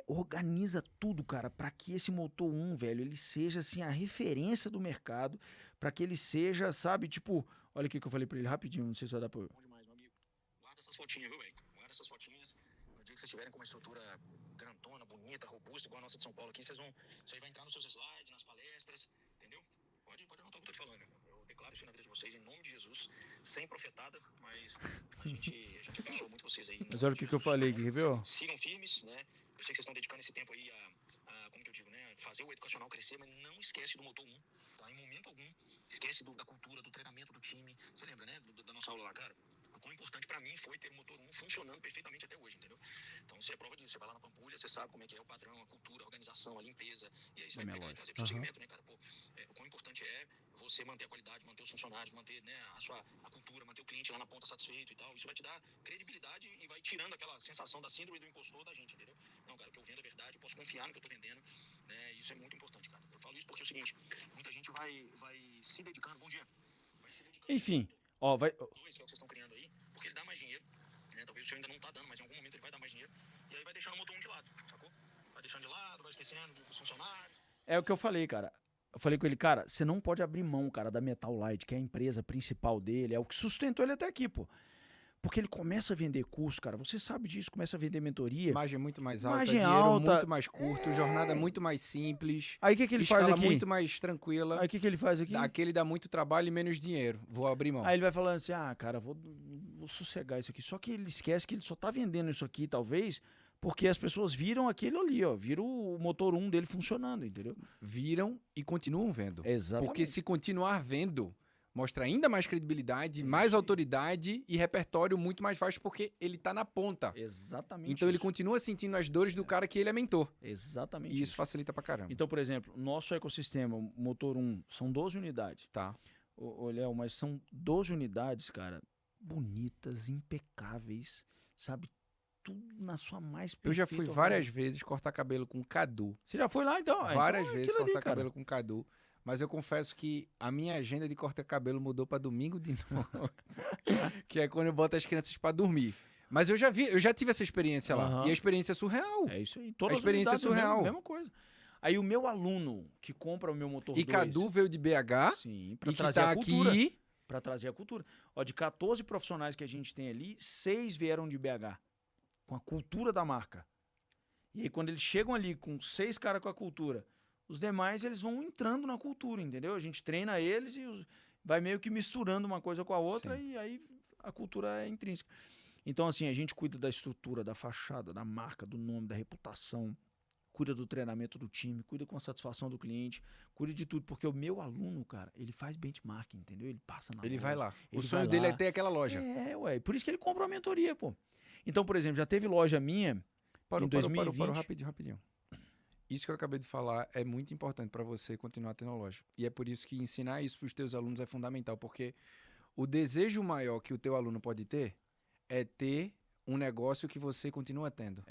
Organiza tudo, cara, para que esse motor 1, velho, ele seja assim a referência do mercado, para que ele seja, sabe, tipo, olha o que eu falei para ele rapidinho, não sei se vai dar pra... Bom demais, meu amigo. Guarda essas fotinhas, viu, velho? Guarda essas fotinhas. No dia que vocês tiverem com uma estrutura grandona, bonita, robusta, igual a nossa de São Paulo aqui, isso aí vai entrar nos seus slides, nas palestras, entendeu? Pode anotar o que eu tô te falando, eu declaro isso na vida de vocês, em nome de Jesus, sem profetada, mas a gente abençoa muito vocês aí. Mas olha o que eu falei aqui, viu? Sigam firmes, né? Eu sei que vocês estão dedicando esse tempo aí como que eu digo, né? Fazer o educacional crescer, mas não esquece do motor 1, tá? Em momento algum, esquece da cultura, do treinamento do time. Você lembra, né? Da nossa aula lá, cara? O quão importante pra mim foi ter o motor 1 funcionando perfeitamente até hoje, entendeu? Então você é prova disso. Você vai lá na Pampulha, você sabe como é que é o padrão, a cultura, a organização, a limpeza. E aí você vai pegar e trazer pro seu segmento, né, cara? Pô, o quão importante é você manter a qualidade, manter os funcionários, manter, né, a cultura, manter o cliente lá na ponta satisfeito e tal. Isso vai te dar credibilidade e vai tirando aquela sensação da síndrome do impostor da gente, entendeu? Não, cara, o que eu vendo é verdade, eu posso confiar no que eu tô vendendo, né? Isso é muito importante, cara. Eu falo isso porque é o seguinte, muita gente vai se dedicando, bom dia, vai se dedicando. Enfim, ó, vai... Que é o que vocês estão criando aí, porque ele dá mais dinheiro, né? Talvez o seu ainda não tá dando, mas em algum momento ele vai dar mais dinheiro, e aí vai deixando o motor 1 de lado, sacou? Vai deixando de lado, vai esquecendo dos funcionários. É o que eu falei, cara. Eu falei com ele, cara, você não pode abrir mão, cara, da Metal Light, que é a empresa principal dele, é o que sustentou ele até aqui, pô. Porque ele começa a vender curso, cara, você sabe disso, começa a vender mentoria. Margem muito mais alta, Margem dinheiro alta. muito mais curto, jornada muito mais simples, Aí o que ele faz escala aqui? muito mais tranquila. Aí o que ele faz aqui? Aquele dá muito trabalho e menos dinheiro. Vou abrir mão. Aí ele vai falando assim, cara, vou sossegar isso aqui. Só que ele esquece que ele só tá vendendo isso aqui, talvez, porque as pessoas viram aquele ali, ó. Viram o motor 1 dele funcionando, entendeu? Viram e continuam vendo. Exatamente. Porque se continuar vendo, mostra ainda mais credibilidade, mais autoridade e repertório muito mais vasto, porque ele tá na ponta. Exatamente. Então ele continua sentindo as dores do cara que ele é mentor. Exatamente. E isso facilita pra caramba. Então, por exemplo, nosso ecossistema, motor 1, são 12 unidades. Tá. Ô, Léo, mas são 12 unidades, cara, bonitas, impecáveis, sabe? Tudo na sua mais perfeita. Eu já fui várias vezes cortar cabelo com o Cadu. Você já foi lá, então? Várias então é vezes aquilo cortar ali, cara. cabelo com o Cadu. Mas eu confesso que a minha agenda de cortar cabelo mudou pra domingo de novo. Que é quando eu boto as crianças pra dormir. Mas eu já tive essa experiência lá. Aham. E a experiência é surreal. É isso aí. Todas A experiência as unidades, é surreal. Mesma coisa. Aí o meu aluno que compra o meu motor E 2... Cadu veio de BH. Sim, E pra que trazer tá a cultura. aqui. Pra trazer a cultura. Ó, de 14 profissionais que a gente tem ali, 6 vieram de BH. Com a cultura da marca. E aí quando eles chegam ali com 6 caras com a cultura, os demais eles vão entrando na cultura, entendeu? A gente treina eles e vai meio que misturando uma coisa com a outra. Sim. E aí a cultura é intrínseca. Então assim, a gente cuida da estrutura, da fachada, da marca, do nome, da reputação, cuida do treinamento do time, cuida com a satisfação do cliente, cuida de tudo, porque o meu aluno, cara, ele faz benchmarking, entendeu? Ele passa na Ele loja, vai lá. ele O sonho vai dele lá. é ter aquela loja. Ué. Por isso que ele compra uma mentoria, pô. Então, por exemplo, já teve loja minha em 2020. Parou, rapidinho. Isso que eu acabei de falar é muito importante para você continuar tendo loja. E é por isso que ensinar isso para os teus alunos é fundamental, porque o desejo maior que o teu aluno pode ter é ter um negócio que você continua tendo.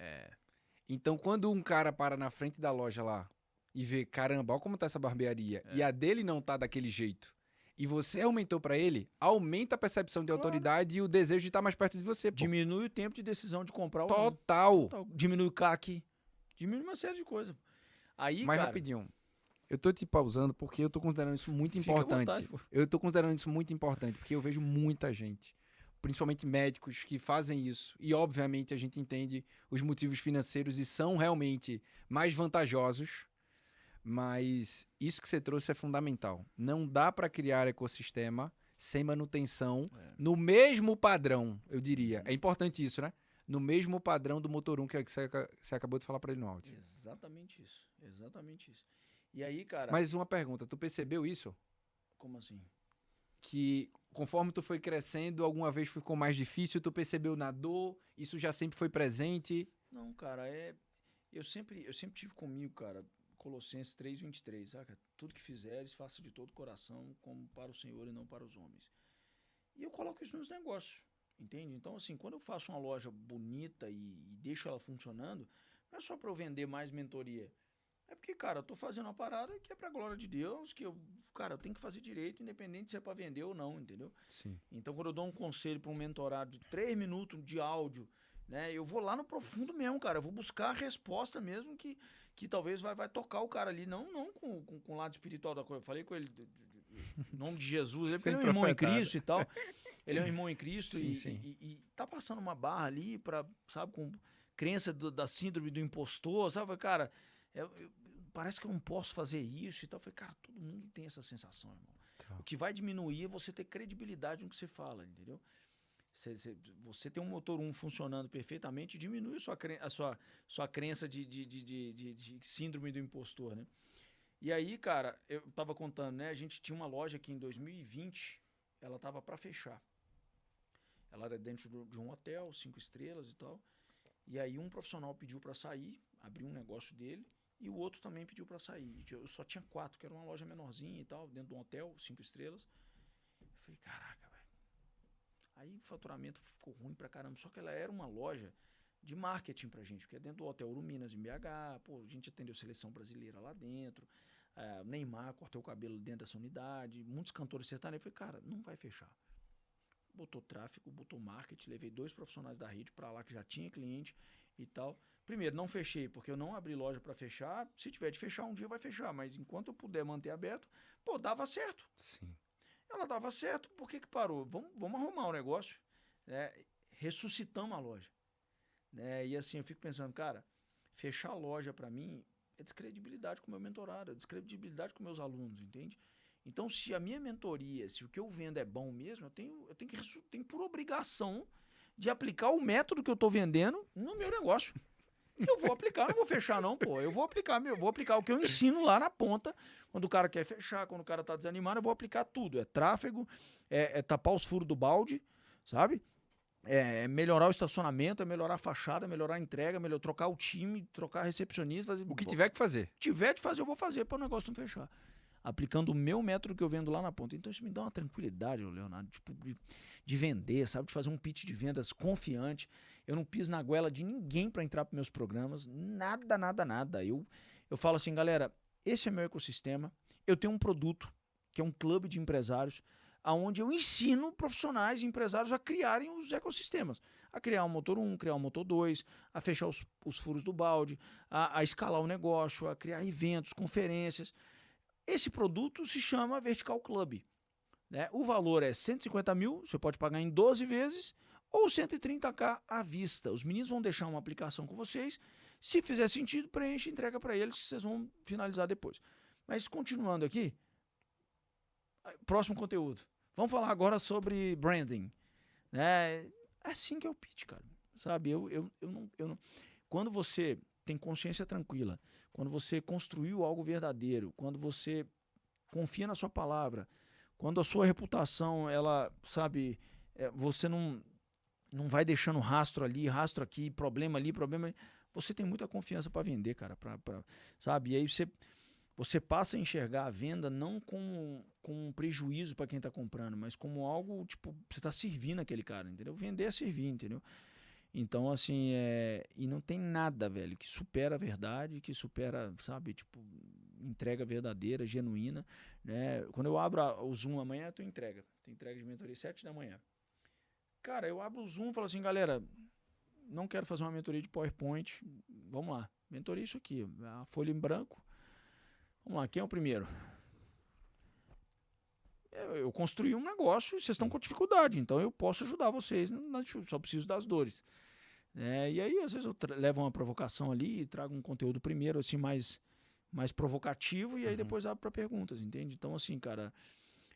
Então, quando um cara para na frente da loja lá e vê, caramba, olha como tá essa barbearia, e a dele não tá daquele jeito, e você aumentou para ele, aumenta a percepção de autoridade e o desejo de estar mais perto de você. Pô. Diminui o tempo de decisão de comprar o Total. Diminui o CAC, diminui uma série de coisas. Aí, mas cara, rapidinho, eu tô te pausando porque eu tô considerando isso muito fica à importante. vontade, pô. Eu tô considerando isso muito importante, porque eu vejo muita gente, principalmente médicos, que fazem isso. E, obviamente, a gente entende os motivos financeiros e são realmente mais vantajosos. Mas isso que você trouxe é fundamental. Não dá para criar ecossistema sem manutenção no mesmo padrão, eu diria. É importante isso, né? No mesmo padrão do motor 1 que você acabou de falar para ele no áudio. Exatamente isso. Exatamente isso. E aí, cara... Mas uma pergunta, tu percebeu isso? Como assim? Que conforme tu foi crescendo, alguma vez ficou mais difícil, tu percebeu na dor, isso já sempre foi presente? Não, cara, eu sempre tive comigo, cara, Colossenses 3:23, saca? Tudo que fizeres, faça de todo o coração, como para o Senhor e não para os homens. E eu coloco isso nos negócios, entende? Então, assim, quando eu faço uma loja bonita e deixo ela funcionando, não é só para eu vender mais mentoria. É porque, cara, eu tô fazendo uma parada que é pra glória de Deus, que eu tenho que fazer direito, independente se é pra vender ou não, entendeu? Sim. Então, quando eu dou um conselho pra um mentorado de 3 minutos de áudio, né, eu vou lá no profundo mesmo, cara, eu vou buscar a resposta mesmo que talvez vai tocar o cara ali, não com o lado espiritual da coisa. Eu falei com ele, em nome de Jesus, porque ele é um irmão em Cristo e tal. Ele é um irmão em Cristo e tá passando uma barra ali pra, sabe, com crença da síndrome do impostor, sabe, cara... parece que eu não posso fazer isso e tal. Eu falei, cara, todo mundo tem essa sensação, irmão. Tá. O que vai diminuir é você ter credibilidade no que você fala, entendeu? Você tem um motor 1 funcionando perfeitamente, diminui a sua crença de síndrome do impostor, né? E aí, cara, eu tava contando, né? A gente tinha uma loja aqui em 2020, ela tava para fechar. Ela era dentro de um hotel, 5 estrelas e tal. E aí um profissional pediu para sair, abriu um negócio dele, e o outro também pediu para sair. Eu só tinha 4, que era uma loja menorzinha e tal, dentro de um hotel, 5 estrelas. Eu falei, caraca, velho. Aí o faturamento ficou ruim pra caramba. Só que ela era uma loja de marketing pra gente, porque é dentro do Hotel Uruminas, em BH. Pô, a gente atendeu seleção brasileira lá dentro. Neymar cortou o cabelo dentro dessa unidade. Muitos cantores sertanejos. Eu falei, cara, não vai fechar. Botou tráfego, botou marketing. Levei 2 profissionais da rede pra lá que já tinha cliente e tal. Primeiro, não fechei, porque eu não abri loja pra fechar. Se tiver de fechar, um dia vai fechar. Mas enquanto eu puder manter aberto, pô, dava certo. Sim. Ela dava certo, por que parou? Vamos arrumar o negócio. Né? Ressuscitamos a loja. Né? E assim, eu fico pensando, cara, fechar a loja para mim é descredibilidade com o meu mentorado, é descredibilidade com meus alunos, entende? Então, se a minha mentoria, se o que eu vendo é bom mesmo, eu tenho por obrigação de aplicar o método que eu estou vendendo no meu negócio. Eu vou aplicar, não vou fechar não, pô. Eu vou aplicar o que eu ensino lá na ponta. Quando o cara quer fechar, quando o cara tá desanimado, eu vou aplicar tudo. É tráfego, é tapar os furos do balde, sabe? É melhorar o estacionamento, é melhorar a fachada, é melhorar a entrega, trocar o time, trocar a recepcionista. O que tiver que fazer. Tiver de fazer, eu vou fazer para o negócio não fechar. Aplicando o meu método que eu vendo lá na ponta. Então isso me dá uma tranquilidade, Leonardo, tipo, de vender, sabe? De fazer um pitch de vendas confiante. Eu não piso na goela de ninguém para entrar para meus programas. Nada. Eu falo assim, galera, esse é meu ecossistema. Eu tenho um produto, que é um clube de empresários, onde eu ensino profissionais e empresários a criarem os ecossistemas. A criar um motor 1, criar um motor 2, a fechar os furos do balde, a escalar o negócio, a criar eventos, conferências. Esse produto se chama Vertical Club. Né? O valor é 150 mil, você pode pagar em 12 vezes, ou 130k à vista. Os meninos vão deixar uma aplicação com vocês. Se fizer sentido, preenche e entrega para eles, que vocês vão finalizar depois. Mas continuando aqui, próximo conteúdo. Vamos falar agora sobre branding. Né? É assim que é o pitch, cara. Sabe, eu não... Quando você tem consciência tranquila, quando você construiu algo verdadeiro, quando você confia na sua palavra, quando a sua reputação, ela, sabe, você não vai deixando rastro ali, rastro aqui, problema ali, você tem muita confiança para vender, cara, sabe? E aí você passa a enxergar a venda não com um prejuízo para quem está comprando, mas como algo, tipo, você está servindo aquele cara, entendeu? Vender é servir, entendeu? Então, assim, e não tem nada, velho, que supera a verdade, que supera, sabe, tipo, entrega verdadeira, genuína, né? Quando eu abro o Zoom amanhã, eu tenho entrega de mentoria 7 da manhã. Cara, eu abro o Zoom e falo assim, galera, não quero fazer uma mentoria de PowerPoint, vamos lá, mentoria isso aqui, a folha em branco, vamos lá, quem é o primeiro? Eu construí um negócio e vocês estão com dificuldade, então eu posso ajudar vocês, só preciso das dores. E aí, às vezes, eu levo uma provocação ali e trago um conteúdo primeiro, assim, mais provocativo, e aí depois abro para perguntas, entende? Então, assim, cara,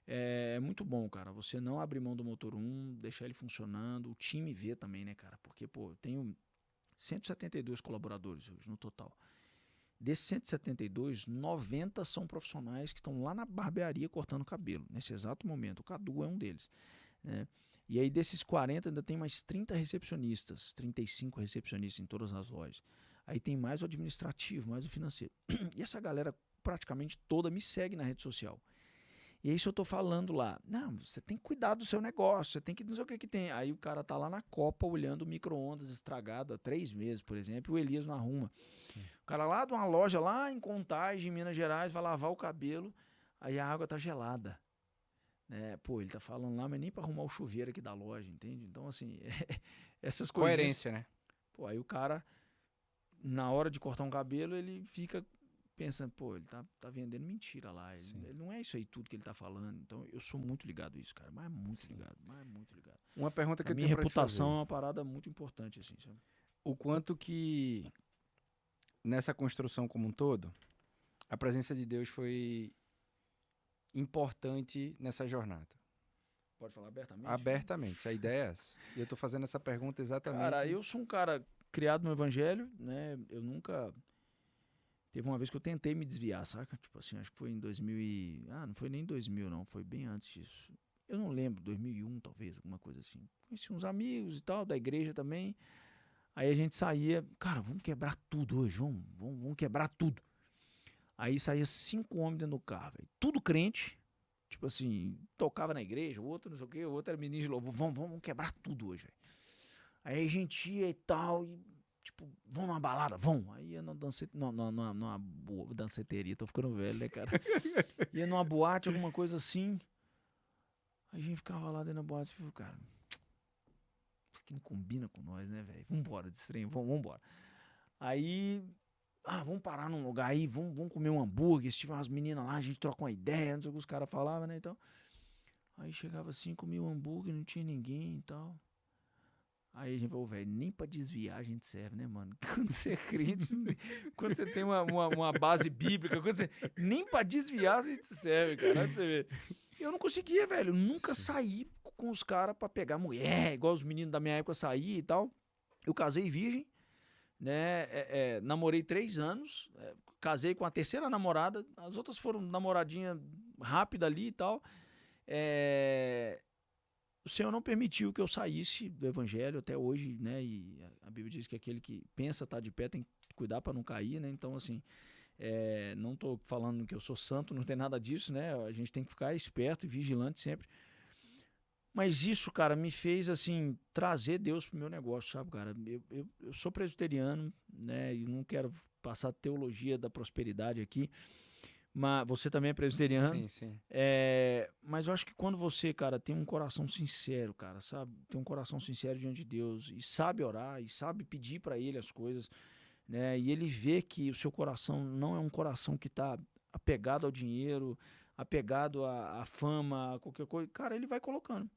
é muito bom, cara, você não abrir mão do motor 1, deixar ele funcionando, o time vê também, né, cara? Porque, pô, eu tenho 172 colaboradores hoje no total. Desses 172, 90 são profissionais que estão lá na barbearia cortando cabelo, nesse exato momento. O Cadu é um deles, né? E aí desses 40 ainda tem mais 30 recepcionistas, 35 recepcionistas em todas as lojas. Aí tem mais o administrativo, mais o financeiro. E essa galera praticamente toda me segue na rede social. E aí se eu tô falando lá, não, você tem que cuidar do seu negócio, você tem que não sei o que tem. Aí o cara tá lá na Copa olhando o micro-ondas estragado há 3 meses, por exemplo, e o Elias não arruma. Sim. O cara lá de uma loja lá em Contagem, em Minas Gerais, vai lavar o cabelo, aí a água tá gelada. Pô, ele tá falando lá, mas nem para arrumar o chuveiro aqui da loja, entende? Então, assim, essas coisas. Coerência, né? Pô, aí o cara, na hora de cortar um cabelo, ele fica pensando, pô, ele tá vendendo mentira lá. Ele não é isso aí tudo que ele tá falando. Então, eu sou muito ligado a isso, cara. Mas é muito ligado. Uma pergunta que eu tenho pra te fazer. Minha reputação é uma parada muito importante, assim, sabe? O quanto que, nessa construção como um todo, a presença de Deus foi importante nessa jornada? Pode falar abertamente? Abertamente, a ideia é essa. E eu tô fazendo essa pergunta exatamente. Cara, eu sou um cara criado no evangelho, né? Eu nunca... Teve uma vez que eu tentei me desviar, saca? Tipo assim, acho que foi em 2000 e... Ah, não foi nem 2000, não. Foi bem antes disso. Eu não lembro, 2001 talvez, alguma coisa assim. Conheci uns amigos e tal, da igreja também. Aí a gente saía, cara, vamos quebrar tudo hoje, vamos quebrar tudo. Aí saía 5 homens dentro do carro, véio, tudo crente, tipo assim, tocava na igreja, o outro não sei o quê, o outro era ministro de louvor, vamos quebrar tudo hoje, velho. Aí a gente ia e tal, e tipo, vamos numa balada, vamos. Aí ia numa danceteria, tô ficando velho, né, cara? Ia numa boate, alguma coisa assim. Aí a gente ficava lá dentro da boate e falou, cara, isso aqui não combina com nós, né, velho? Vambora desse trem, vambora. Aí, vamos parar num lugar aí, vamos comer um hambúrguer. Se tiver umas meninas lá, a gente troca uma ideia, não sei o que os caras falavam, né, então. Aí chegava assim, comia um hambúrguer, não tinha ninguém e tal. Aí a gente falou, velho, nem pra desviar a gente serve, né, mano? Quando você é crente, quando você tem uma base bíblica, nem pra desviar a gente serve, cara, pra você ver. Eu não conseguia, velho, eu nunca saí com os caras pra pegar mulher, igual os meninos da minha época saíam e tal. Eu casei virgem, né, namorei 3 anos, casei com a terceira namorada, as outras foram namoradinha rápida ali e tal. O Senhor não permitiu que eu saísse do evangelho até hoje, né? E a Bíblia diz que aquele que pensa estar de pé tem que cuidar para não cair, né? Então, assim, não estou falando que eu sou santo, não tem nada disso, né? A gente tem que ficar esperto e vigilante sempre. Mas isso, cara, me fez, assim, trazer Deus pro meu negócio, sabe, cara? Eu sou presbiteriano, né? E não quero passar teologia da prosperidade aqui. Mas você também é presbiteriano. Sim, sim. Mas eu acho que quando você, cara, tem um coração sincero, cara, sabe? Tem um coração sincero diante de Deus e sabe orar e sabe pedir para Ele as coisas, né? E Ele vê que o seu coração não é um coração que tá apegado ao dinheiro, apegado à fama, a qualquer coisa. Cara, Ele vai colocando.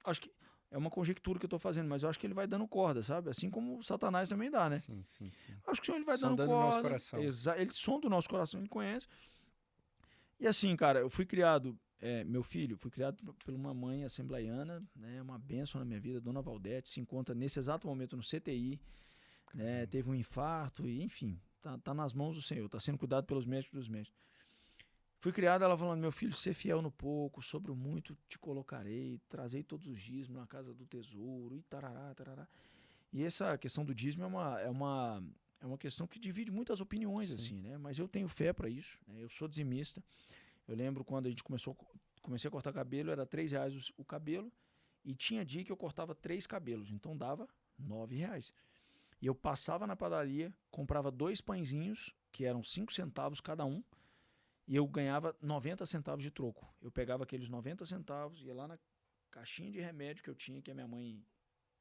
Acho que é uma conjectura que eu tô fazendo, mas eu acho que Ele vai dando corda, sabe? Assim como Satanás também dá, né? Sim, sim, sim. Acho que o Senhor Ele vai dando Sondando o corda. nosso coração. Ele sonda o nosso coração, Ele conhece. E assim, cara, eu fui criado, meu filho, fui criado por uma mãe assembleiana, né, uma bênção na minha vida, Dona Valdete, se encontra nesse exato momento no CTI, né, teve um infarto, e enfim, tá nas mãos do Senhor, tá sendo cuidado pelos médicos dos médicos. Fui criado ela falando, meu filho, ser fiel no pouco, sobre o muito te colocarei, trazei todos os dízimos na casa do tesouro, e tarará, tarará. E essa questão do dízimo é uma questão que divide muitas opiniões, sim, assim, né? Mas eu tenho fé para isso, né? Eu sou dizimista. Eu lembro quando a gente comecei a cortar cabelo, era R$3 o cabelo, e tinha dia que eu cortava 3 cabelos, então dava R$9. E eu passava na padaria, comprava 2 pãezinhos, que eram 5 centavos cada um, e eu ganhava 90 centavos de troco. Eu pegava aqueles 90 centavos, ia lá na caixinha de remédio que eu tinha, que a minha mãe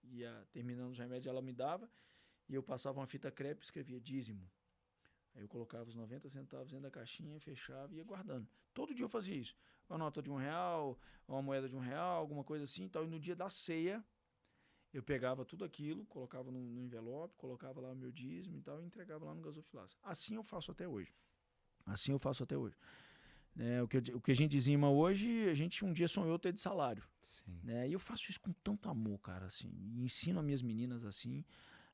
ia terminando os remédios, ela me dava, e eu passava uma fita crepe e escrevia dízimo. Aí eu colocava os 90 centavos dentro da caixinha, fechava e ia guardando. Todo dia eu fazia isso. Uma nota de R$1, uma moeda de R$1, alguma coisa assim e tal. E no dia da ceia, eu pegava tudo aquilo, colocava no envelope, colocava lá o meu dízimo e tal, e entregava lá no gasofilaço. Assim eu faço até hoje. O que a gente dizima hoje, a gente um dia sonhou ter de salário. Sim. Né? E eu faço isso com tanto amor, cara, assim. E ensino as minhas meninas assim.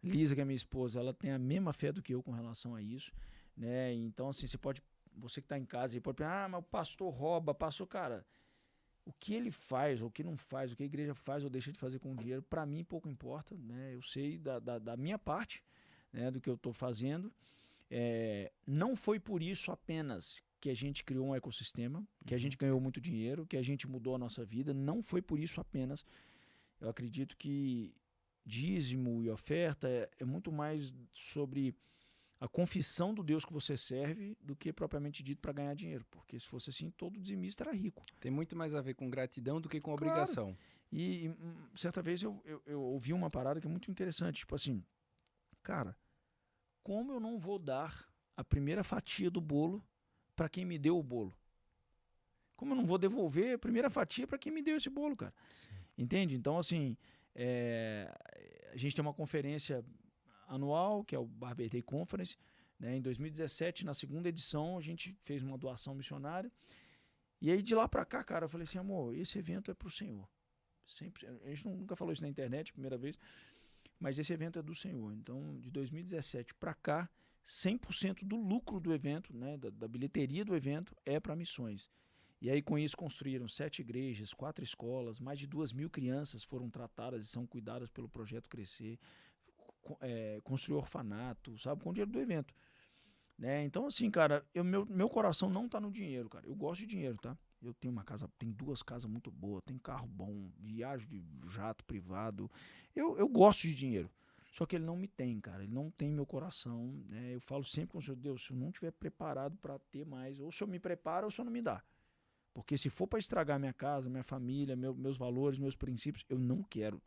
Lisa, que é minha esposa, ela tem a mesma fé do que eu com relação a isso, né? Então, assim, você que está em casa, pode pensar, mas o pastor rouba, cara, o que ele faz, ou o que não faz, o que a igreja faz ou deixa de fazer com o dinheiro, para mim pouco importa, né? Eu sei da minha parte, né, do que eu estou fazendo. Não foi por isso apenas que a gente criou um ecossistema, que a gente ganhou muito dinheiro, que a gente mudou a nossa vida, não foi por isso apenas. Eu acredito que dízimo e oferta é muito mais sobre a confissão do Deus que você serve do que propriamente dito para ganhar dinheiro. Porque se fosse assim, todo dizimista era rico. Tem muito mais a ver com gratidão do que com Claro. obrigação. E certa vez eu ouvi uma parada que é muito interessante. Tipo assim, cara, como eu não vou dar a primeira fatia do bolo para quem me deu o bolo? Como eu não vou devolver a primeira fatia para quem me deu esse bolo, cara? Sim. Entende? Então, assim, a gente tem uma conferência anual, que é o Barber Day Conference, né? Em 2017, na segunda edição, a gente fez uma doação missionária E aí, de lá pra cá, cara, eu falei assim, amor, esse evento é pro Senhor. Sempre, a gente nunca falou isso na internet, primeira vez, mas esse evento é do Senhor. Então, de 2017 pra cá, 100% do lucro do evento, né, da bilheteria do evento, é para missões. E aí, com isso, construíram 7 igrejas, 4 escolas, mais de 2.000 crianças foram tratadas e são cuidadas pelo Projeto Crescer, construiu orfanato, sabe, com o dinheiro do evento. Né? Então, assim, cara, meu coração não tá no dinheiro, cara. Eu gosto de dinheiro, tá? Eu tenho uma casa, tenho 2 casas muito boas, tenho carro bom, viajo de jato privado. Eu gosto de dinheiro. Só que ele não me tem, cara. Ele não tem meu coração. Né? Eu falo sempre com o Senhor, Deus, se eu não estiver preparado para ter mais, ou o Senhor me prepara ou o Senhor não me dá. Porque se for para estragar minha casa, minha família, meus valores, meus princípios, eu não quero.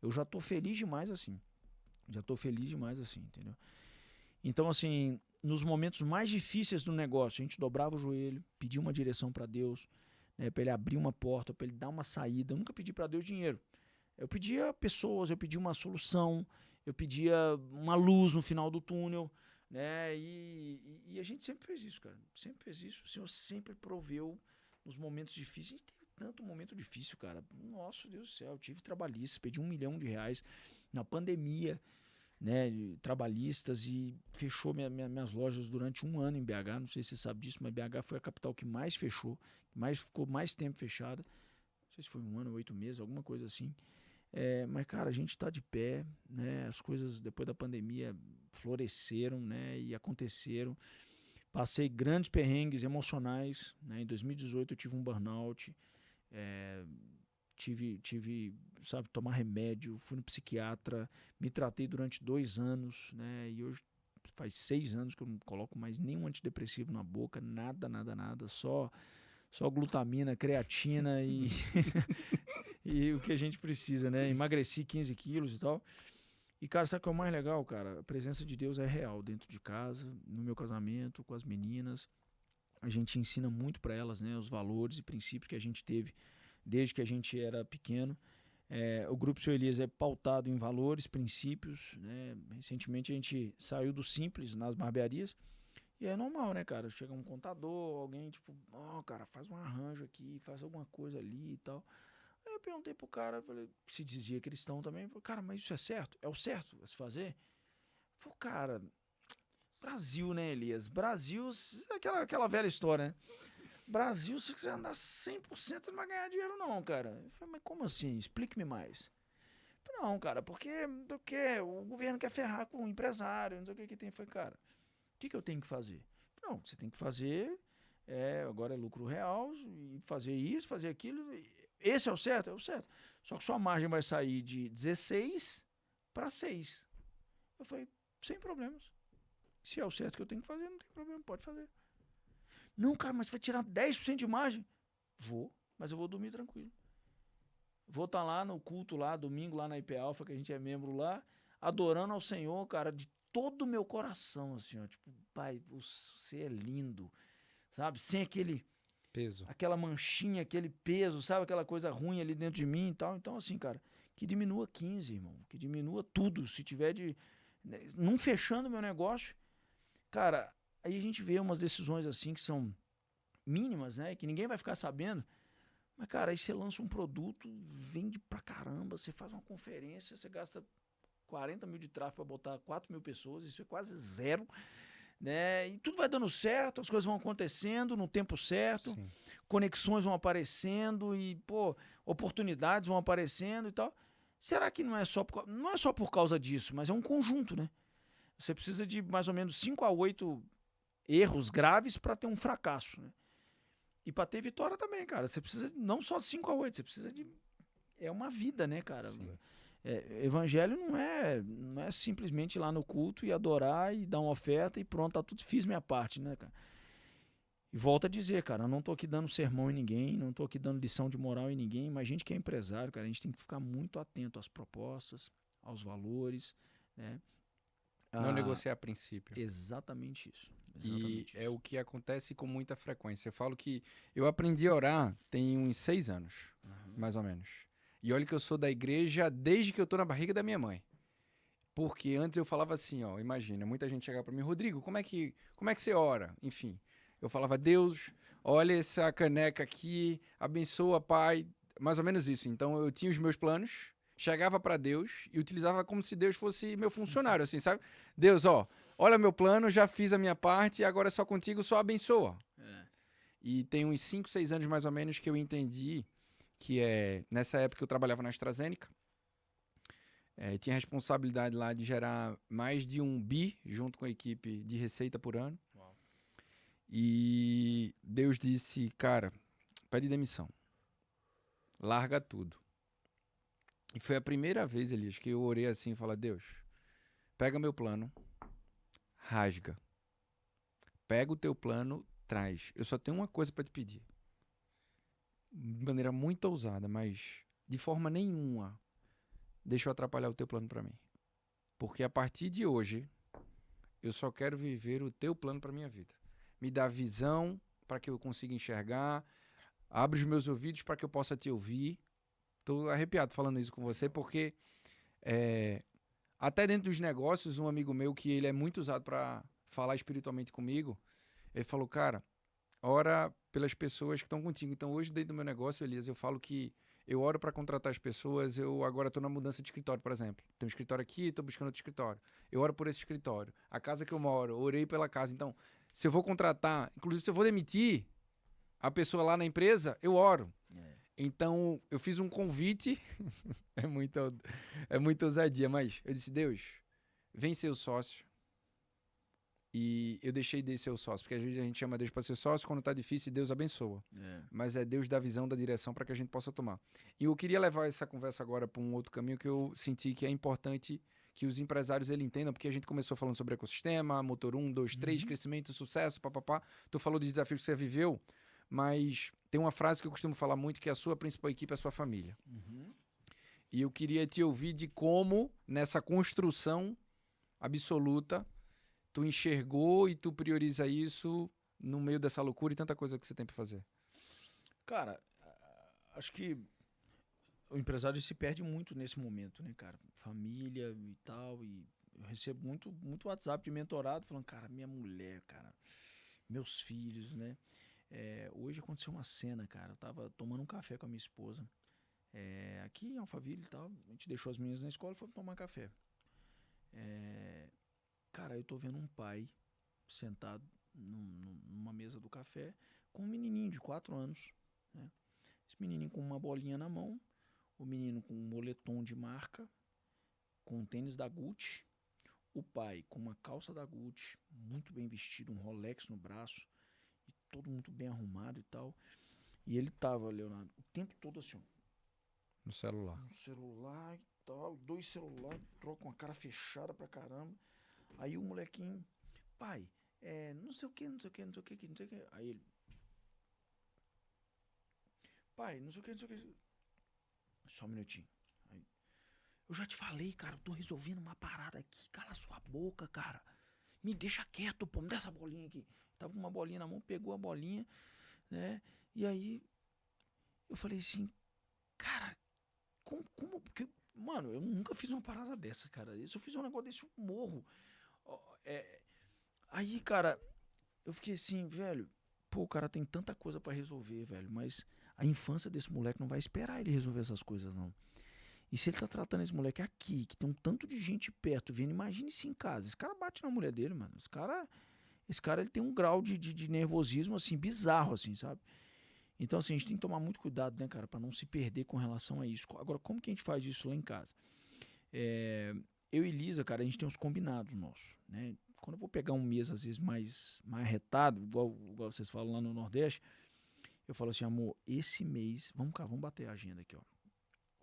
Eu já tô feliz demais assim. Entendeu? Então, assim, nos momentos mais difíceis do negócio, a gente dobrava o joelho, pedia uma direção para Deus, né, para ele abrir uma porta, para ele dar uma saída. Eu nunca pedi para Deus dinheiro. Eu pedia pessoas, eu pedia uma solução, eu pedia uma luz no final do túnel, né? E a gente sempre fez isso, cara. Sempre fez isso. O Senhor sempre proveu nos momentos difíceis. A gente teve tanto momento difícil, cara. Nossa, Deus do céu. Eu tive trabalhistas, pedi R$1 milhão na pandemia, né, trabalhistas, e fechou minhas lojas durante 1 ano em BH. Não sei se você sabe disso, mas BH foi a capital que mais fechou, ficou mais tempo fechada. Não sei se foi 1 ano, 8 meses, alguma coisa assim. Mas, cara, a gente tá de pé, né? As coisas depois da pandemia floresceram, né? E aconteceram. Passei grandes perrengues emocionais, né? Em 2018 eu tive um burnout, tive, sabe, tomar remédio, fui no psiquiatra, me tratei durante 2 anos, né? E hoje faz 6 anos que eu não coloco mais nenhum antidepressivo na boca, nada, só glutamina, creatina e e o que a gente precisa, né? Emagreci 15 quilos e tal. E, cara, sabe o que é o mais legal, cara? A presença de Deus é real dentro de casa, no meu casamento, com as meninas. A gente ensina muito para elas, né? Os valores e princípios que a gente teve desde que a gente era pequeno. O Grupo Seu Elias é pautado em valores, princípios, né? Recentemente a gente saiu do simples nas barbearias. E é normal, né, cara? Chega um contador, alguém tipo, cara, faz um arranjo aqui, faz alguma coisa ali e tal. Aí eu perguntei pro cara, falei, se dizia cristão também, falei, cara, mas isso é certo? É o certo a se fazer? Falei, cara, Brasil, né, Elias? Brasil, aquela velha história, né? Brasil, se quiser andar 100% não vai ganhar dinheiro não, cara. Eu falei, mas como assim? Explique-me mais. Eu falei, não, cara, porque o governo quer ferrar com o empresário, não sei o que tem. Eu falei, cara, o que eu tenho que fazer? Não, você tem que fazer, agora é lucro real, e fazer isso, fazer aquilo. Esse é o certo? É o certo. Só que sua margem vai sair de 16 para 6. Eu falei, sem problemas. Se é o certo que eu tenho que fazer, não tem problema, pode fazer. Não, cara, mas você vai tirar 10% de margem? Vou, mas eu vou dormir tranquilo. Vou estar lá no culto, lá, domingo, lá na IP Alpha, que a gente é membro lá, adorando ao Senhor, cara, de todo o meu coração, assim, ó. Tipo, pai, você é lindo, sabe? Sem aquele peso, aquela manchinha, aquele peso, sabe? Aquela coisa ruim ali dentro de mim e tal. Então, assim, cara, que diminua 15, irmão. Que diminua tudo. Se tiver não fechando meu negócio, cara, aí a gente vê umas decisões assim que são mínimas, né? Que ninguém vai ficar sabendo. Mas, cara, aí você lança um produto, vende pra caramba, você faz uma conferência, você gasta 40 mil de tráfego pra botar 4 mil pessoas, isso é quase zero. Né? E tudo vai dando certo, as coisas vão acontecendo no tempo certo, sim, conexões vão aparecendo e, oportunidades vão aparecendo e tal. Será que não é só por causa disso, mas é um conjunto, né? Você precisa de mais ou menos 5 a 8 erros graves para ter um fracasso, né? E para ter vitória também, cara. Você precisa não só de 5 a 8, você precisa de... É uma vida, né, cara? Sim. Evangelho não é simplesmente ir lá no culto e adorar e dar uma oferta e pronto, tá tudo, fiz minha parte, né, cara? E volto a dizer, cara, eu não tô aqui dando sermão em ninguém, não tô aqui dando lição de moral em ninguém, mas a gente que é empresário, cara, a gente tem que ficar muito atento às propostas, aos valores, né? Não negociar a princípio. Exatamente isso. É o que acontece com muita frequência. Eu falo que eu aprendi a orar tem uns 6 anos, mais ou menos. E olha que eu sou da igreja desde que eu tô na barriga da minha mãe. Porque antes eu falava assim, ó, imagina, muita gente chegava pra mim, Rodrigo, como é que você ora? Enfim, eu falava, Deus, olha essa caneca aqui, abençoa, Pai. Mais ou menos isso. Então eu tinha os meus planos, chegava para Deus e utilizava como se Deus fosse meu funcionário, assim, sabe? Deus, ó, olha meu plano, já fiz a minha parte, agora é só contigo, só abençoa. E tem uns 5, 6 anos mais ou menos que eu entendi que nessa época eu trabalhava na AstraZeneca, tinha responsabilidade lá de gerar mais de 1 bi junto com a equipe de receita por ano. Uau. E Deus disse, cara, pede demissão. Larga tudo. E foi a primeira vez, Elias, que eu orei assim e falei, Deus, pega meu plano, rasga. Pega o teu plano, traz. Eu só tenho uma coisa para te pedir. De maneira muito ousada, mas de forma nenhuma deixa eu atrapalhar o teu plano para mim. Porque a partir de hoje, eu só quero viver o teu plano para minha vida. Me dá visão para que eu consiga enxergar. Abre os meus ouvidos para que eu possa te ouvir. Estou arrepiado falando isso com você, porque até dentro dos negócios, um amigo meu que ele é muito usado para falar espiritualmente comigo, ele falou, cara, ora pelas pessoas que estão contigo. Então hoje dentro do meu negócio, Elias, eu falo que eu oro para contratar as pessoas, eu agora estou na mudança de escritório, por exemplo. Tem um escritório aqui, estou buscando outro escritório. Eu oro por esse escritório. A casa que eu moro, orei pela casa. Então, se eu vou contratar, inclusive se eu vou demitir a pessoa lá na empresa, eu oro. Então, eu fiz um convite, é muita ousadia, mas eu disse, Deus, vem ser o sócio. E eu deixei de ser o sócio, porque às vezes a gente chama Deus para ser sócio, quando tá difícil, Deus abençoa. Mas é Deus da visão, da direção para que a gente possa tomar. E eu queria levar essa conversa agora para um outro caminho que eu senti que é importante que os empresários ele entendam, porque a gente começou falando sobre ecossistema, motor 1, 2, 3, crescimento, sucesso, papapá. Tu falou de desafios que você viveu, mas tem uma frase que eu costumo falar muito, que a sua principal equipe é a sua família. E eu queria te ouvir de como, nessa construção absoluta, tu enxergou e tu prioriza isso no meio dessa loucura e tanta coisa que você tem pra fazer. Cara, acho que o empresário se perde muito nesse momento, né, cara? Família e tal, e eu recebo muito WhatsApp de mentorado falando, cara, minha mulher, cara, meus filhos, né? Hoje aconteceu uma cena, cara, eu tava tomando um café com a minha esposa, aqui em Alphaville e tal, a gente deixou as meninas na escola e foi tomar café. Cara, eu tô vendo um pai sentado numa mesa do café com um menininho de 4 anos, né? Esse menininho com uma bolinha na mão, o menino com um moletom de marca, com um tênis da Gucci, o pai com uma calça da Gucci, muito bem vestido, um Rolex no braço, e todo muito bem arrumado e tal. E ele tava, Leonardo, o tempo todo assim, ó, No celular. um celular e tal, 2 celulares, troca uma cara fechada pra caramba. Aí o molequinho, pai, não sei o que. Aí ele, pai, não sei o que. Só um minutinho. Aí, eu já te falei, cara, eu tô resolvendo uma parada aqui. Cala sua boca, cara. Me deixa quieto, pô, me dá essa bolinha aqui. Tava com uma bolinha na mão, pegou a bolinha, né? E aí, eu falei assim, cara, como? Porque, mano, eu nunca fiz uma parada dessa, cara. Se eu fizer um negócio desse, eu morro. Aí, cara, eu fiquei assim, velho, pô, o cara tem tanta coisa pra resolver, velho, mas a infância desse moleque não vai esperar ele resolver essas coisas, não. E se ele tá tratando esse moleque aqui, que tem um tanto de gente perto vendo, imagine se em casa. Esse cara bate na mulher dele, mano. Esse cara ele tem um grau de nervosismo, assim, bizarro, assim, sabe? Então, assim, a gente tem que tomar muito cuidado, né, cara, pra não se perder com relação a isso. Agora, como que a gente faz isso lá em casa? Eu e Lisa, cara, a gente tem uns combinados nossos, né? Quando eu vou pegar um mês, às vezes, mais arretado, igual vocês falam lá no Nordeste, eu falo assim, amor, esse mês, vamos bater a agenda aqui, ó.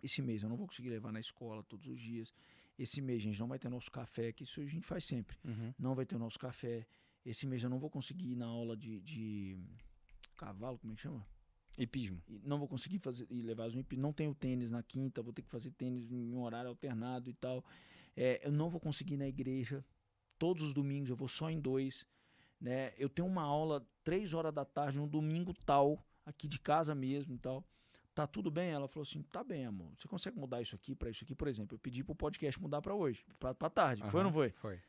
Esse mês eu não vou conseguir levar na escola todos os dias. Esse mês, gente, não vai ter nosso café, que isso a gente faz sempre. Não vai ter nosso café. Esse mês eu não vou conseguir ir na aula de cavalo, como é que chama? Hipismo. Não vou conseguir levar as hipismo. Não tenho tênis na quinta, vou ter que fazer tênis em um horário alternado e tal. Eu não vou conseguir ir na igreja. Todos os domingos eu vou só em 2, né? Eu tenho uma aula 3 horas da tarde, no domingo tal, aqui de casa mesmo e tal. Tá tudo bem? Ela falou assim, tá bem, amor. Você consegue mudar isso aqui pra isso aqui? Por exemplo, eu pedi pro podcast mudar pra hoje, pra tarde. Foi ou não foi? Foi.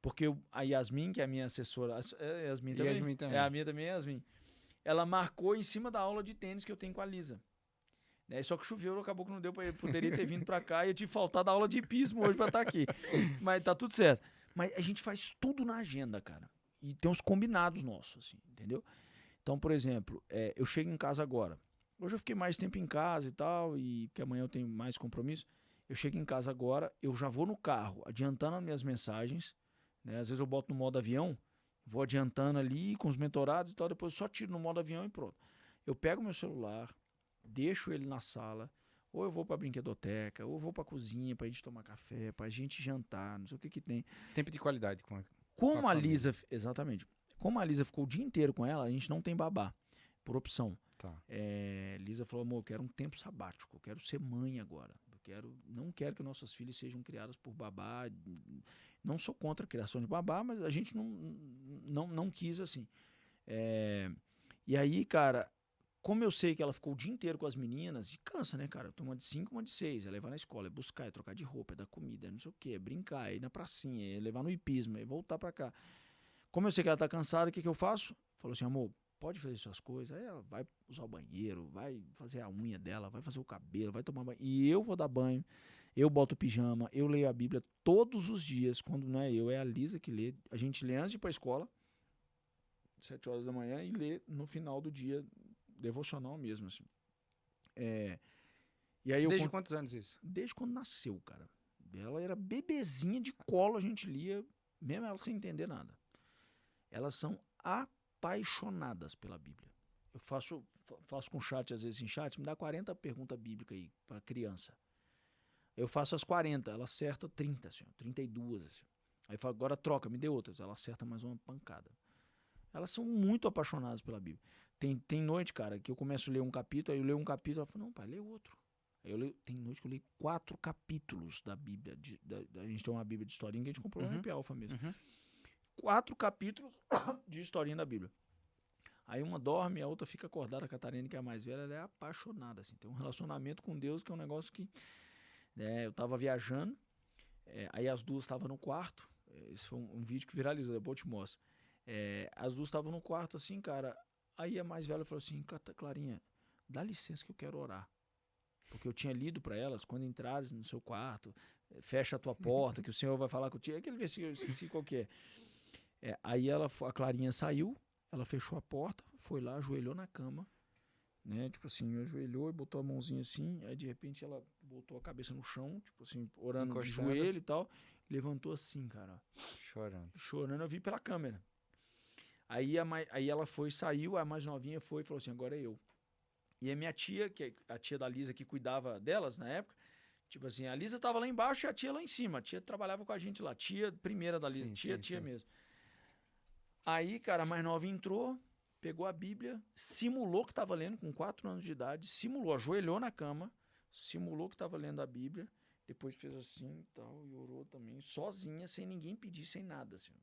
Porque a Yasmin, que é a minha assessora, a Yasmin também. Yasmin também. A minha também é a Yasmin. Ela marcou em cima da aula de tênis que eu tenho com a Lisa. Né? Só que choveu, acabou que não deu pra ir. Poderia ter vindo pra cá e eu tive faltado a aula de hipismo hoje pra estar aqui. Mas tá tudo certo. Mas a gente faz tudo na agenda, cara. E tem uns combinados nossos, assim, entendeu? Então, por exemplo, eu chego em casa agora. Hoje eu fiquei mais tempo em casa e tal, e porque amanhã eu tenho mais compromisso. Eu chego em casa agora, eu já vou no carro, adiantando as minhas mensagens, né? Às vezes eu boto no modo avião, vou adiantando ali com os mentorados e tal, depois eu só tiro no modo avião e pronto. Eu pego meu celular, deixo ele na sala, ou eu vou pra brinquedoteca, ou eu vou pra cozinha pra gente tomar café, pra gente jantar, não sei o que tem. Tempo de qualidade com a Como a família. Lisa, exatamente, como a Lisa ficou o dia inteiro com ela, a gente não tem babá, por opção. Tá. Lisa falou, amor, eu quero um tempo sabático, eu quero ser mãe agora. Não quero que nossas filhas sejam criadas por babá. Não sou contra a criação de babá, mas a gente não quis assim. E aí, cara, como eu sei que ela ficou o dia inteiro com as meninas, e cansa, né, cara? Uma de 5, uma de 6, é levar na escola, é buscar, é trocar de roupa, é dar comida, é não sei o quê, é brincar, é ir na pracinha, é levar no hipismo, é voltar pra cá. Como eu sei que ela tá cansada, o que eu faço? Falou assim, amor, pode fazer suas coisas. Aí ela vai usar o banheiro, vai fazer a unha dela, vai fazer o cabelo, vai tomar banho. E eu vou dar banho, eu boto o pijama, eu leio a Bíblia todos os dias. Quando não é eu, é a Lisa que lê. A gente lê antes de ir pra escola, 7 horas da manhã, e lê no final do dia, devocional mesmo, assim. E aí Desde quantos anos isso? Desde quando nasceu, cara. Ela era bebezinha de colo, a gente lia, mesmo ela sem entender nada. Elas são apaixonadas pela Bíblia. Eu faço com chat, às vezes em chat, me dá 40 perguntas bíblicas aí para criança. Eu faço as 40, ela acerta 30, assim, 32. Assim. Aí eu falo, agora troca, me dê outras. Ela acerta mais uma pancada. Elas são muito apaixonadas pela Bíblia. Tem noite, cara, que eu começo a ler um capítulo, aí eu leio um capítulo, ela fala, não, pai, lê outro. Tem noite que eu leio 4 capítulos da Bíblia. A gente tem uma Bíblia de historinha que a gente comprou no MP Alpha mesmo. 4 capítulos de historinha da Bíblia. Aí uma dorme, a outra fica acordada. A Catarina, que é a mais velha, ela é apaixonada, assim. Tem um relacionamento com Deus que é um negócio que... eu tava viajando, aí as duas estavam no quarto. Esse foi um vídeo que viralizou, depois eu te mostro. As duas estavam no quarto, assim, cara. Aí a mais velha falou assim, Clarinha, dá licença que eu quero orar. Porque eu tinha lido para elas, quando entrares no seu quarto, fecha a tua porta, que o Senhor vai falar contigo. Aquele versículo, eu esqueci qual que é. Aí a Clarinha saiu, ela fechou a porta, foi lá, ajoelhou na cama, né? Tipo assim, ajoelhou e botou a mãozinha assim, aí de repente ela botou a cabeça no chão, tipo assim, orando de joelho e tal, levantou assim, cara. Chorando, eu vi pela câmera. Aí ela saiu, a mais novinha foi e falou assim, agora é eu. E a minha tia, que é a tia da Lisa, que cuidava delas na época, tipo assim, a Lisa tava lá embaixo e a tia lá em cima. A tia trabalhava com a gente lá, tia primeira da Lisa, tia mesmo. Aí, cara, a mais nova entrou, pegou a Bíblia, simulou que tava lendo com 4 anos de idade, ajoelhou na cama, simulou que tava lendo a Bíblia, depois fez assim e tal, e orou também, sozinha, sem ninguém pedir, sem nada, assim.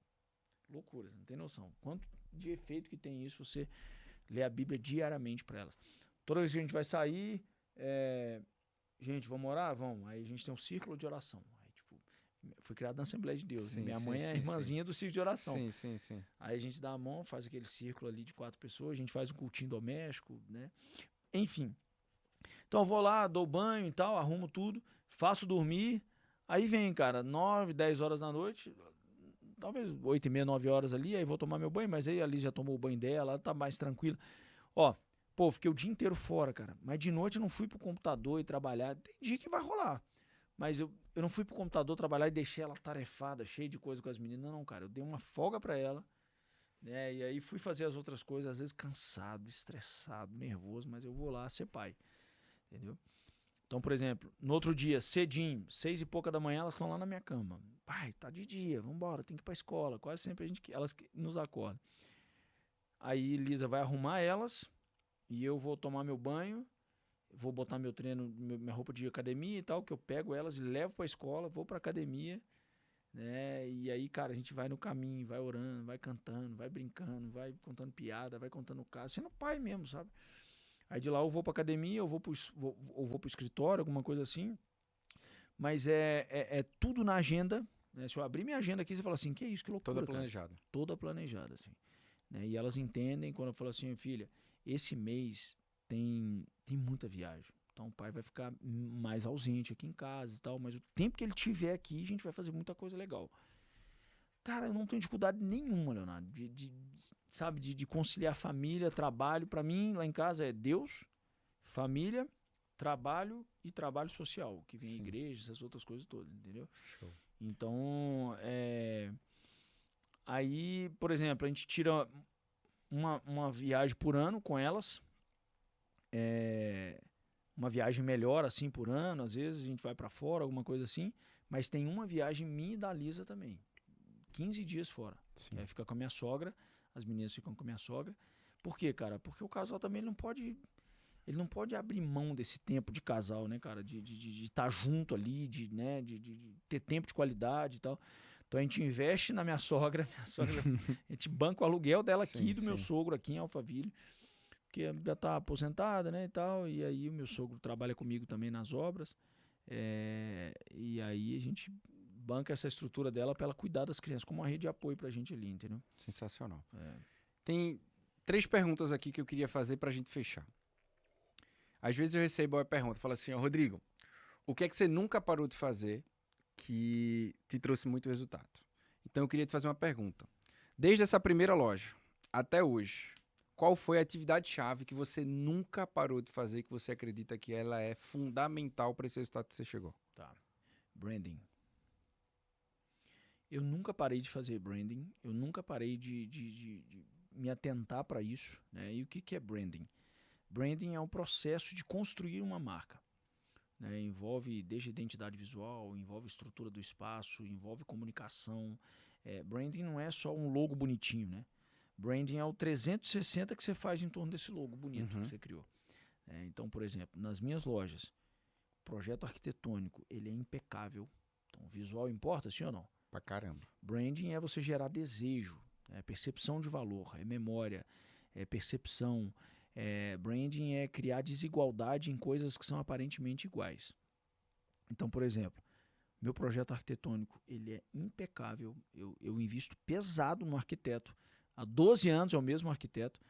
Loucura, você não tem noção. Quanto de efeito que tem isso, você lê a Bíblia diariamente para elas. Toda vez que a gente vai sair, gente, vamos orar? Vamos. Aí a gente tem um círculo de oração. Aí, tipo, foi criado na Assembleia de Deus. Minha mãe é a irmãzinha do círculo de oração. Sim. Aí a gente dá a mão, faz aquele círculo ali de 4 pessoas, a gente faz um cultinho doméstico, né? Enfim. Então eu vou lá, dou banho e tal, arrumo tudo, faço dormir. Aí vem, cara, 9, 10 horas da noite, talvez 8h30, 9 horas ali, aí vou tomar meu banho, mas aí a Liz já tomou o banho dela, ela tá mais tranquila. Fiquei o dia inteiro fora, cara. Mas de noite eu não fui pro computador e trabalhar. Tem dia que vai rolar. Mas eu não fui pro computador trabalhar e deixei ela tarefada, cheia de coisa com as meninas. Não, cara. Eu dei uma folga pra ela, né? E aí fui fazer as outras coisas, às vezes cansado, estressado, nervoso, mas eu vou lá ser pai. Entendeu? Então, por exemplo, no outro dia, cedinho, 6 e pouca da manhã, elas estão lá na minha cama. Pai, tá de dia, vambora, tem que ir pra escola. Quase sempre elas nos acordam. Aí Lisa vai arrumar elas... E eu vou tomar meu banho, vou botar meu treino, minha roupa de academia e tal, que eu pego elas e levo pra escola, vou pra academia, né? E aí, cara, a gente vai no caminho, vai orando, vai cantando, vai brincando, vai contando piada, vai contando caso, sendo pai mesmo, sabe? Aí de lá eu vou pra academia, eu vou pro escritório, alguma coisa assim. Mas é tudo na agenda, Né? Se eu abrir minha agenda aqui, você fala assim, que isso, que loucura, Toda cara. planejada. Toda planejada, assim. Né? E elas entendem quando eu falo assim, filha, esse mês tem muita viagem. Então o pai vai ficar mais ausente aqui em casa e tal, mas o tempo que ele tiver aqui, a gente vai fazer muita coisa legal. Cara, eu não tenho dificuldade nenhuma, Leonardo, sabe, de conciliar família, trabalho. Pra mim, lá em casa é Deus, família, trabalho e trabalho social, que vem a Sim. igreja, essas outras coisas todas, entendeu? Show. Então, aí, por exemplo, a gente tira uma viagem por ano com elas, uma viagem melhor assim por ano, às vezes a gente vai pra fora, alguma coisa assim, mas tem uma viagem minha e da Lisa também, 15 dias fora. Sim. Aí fica com a minha sogra, as meninas ficam com a minha sogra. Por quê, cara? Porque o casal também ele não pode abrir mão desse tempo de casal, né, cara? De estar junto ali, de ter tempo de qualidade e tal. Então a gente investe na minha sogra, a gente banca o aluguel dela aqui, Sim, do meu sim. sogro aqui em Alphaville, porque já tá aposentada, né, e tal. E aí o meu sogro trabalha comigo também nas obras. E aí a gente banca essa estrutura dela para ela cuidar das crianças como uma rede de apoio pra gente ali, entendeu? Sensacional. É. Tem 3 perguntas aqui que eu queria fazer pra gente fechar. Às vezes eu recebo a pergunta, fala assim, ó, Rodrigo, o que é que você nunca parou de fazer que te trouxe muito resultado? Então eu queria te fazer uma pergunta. Desde essa primeira loja até hoje, qual foi a atividade-chave que você nunca parou de fazer e que você acredita que ela é fundamental para esse resultado que você chegou? Tá. Branding. Eu nunca parei de fazer branding, eu nunca parei de me atentar para isso, né? E o que é branding? Branding é o processo de construir uma marca. Né? Envolve desde identidade visual, envolve estrutura do espaço, envolve comunicação. Branding não é só um logo bonitinho, né? Branding é o 360 que você faz em torno desse logo bonito que você criou. Então, por exemplo, nas minhas lojas, o projeto arquitetônico ele é impecável. Então, visual importa, sim ou não? Pra caramba. Branding é você gerar desejo, percepção de valor, é memória, é percepção. Branding é criar desigualdade em coisas que são aparentemente iguais. Então, por exemplo, meu projeto arquitetônico ele é impecável. Eu invisto pesado no arquiteto. Há 12 anos é o mesmo arquiteto.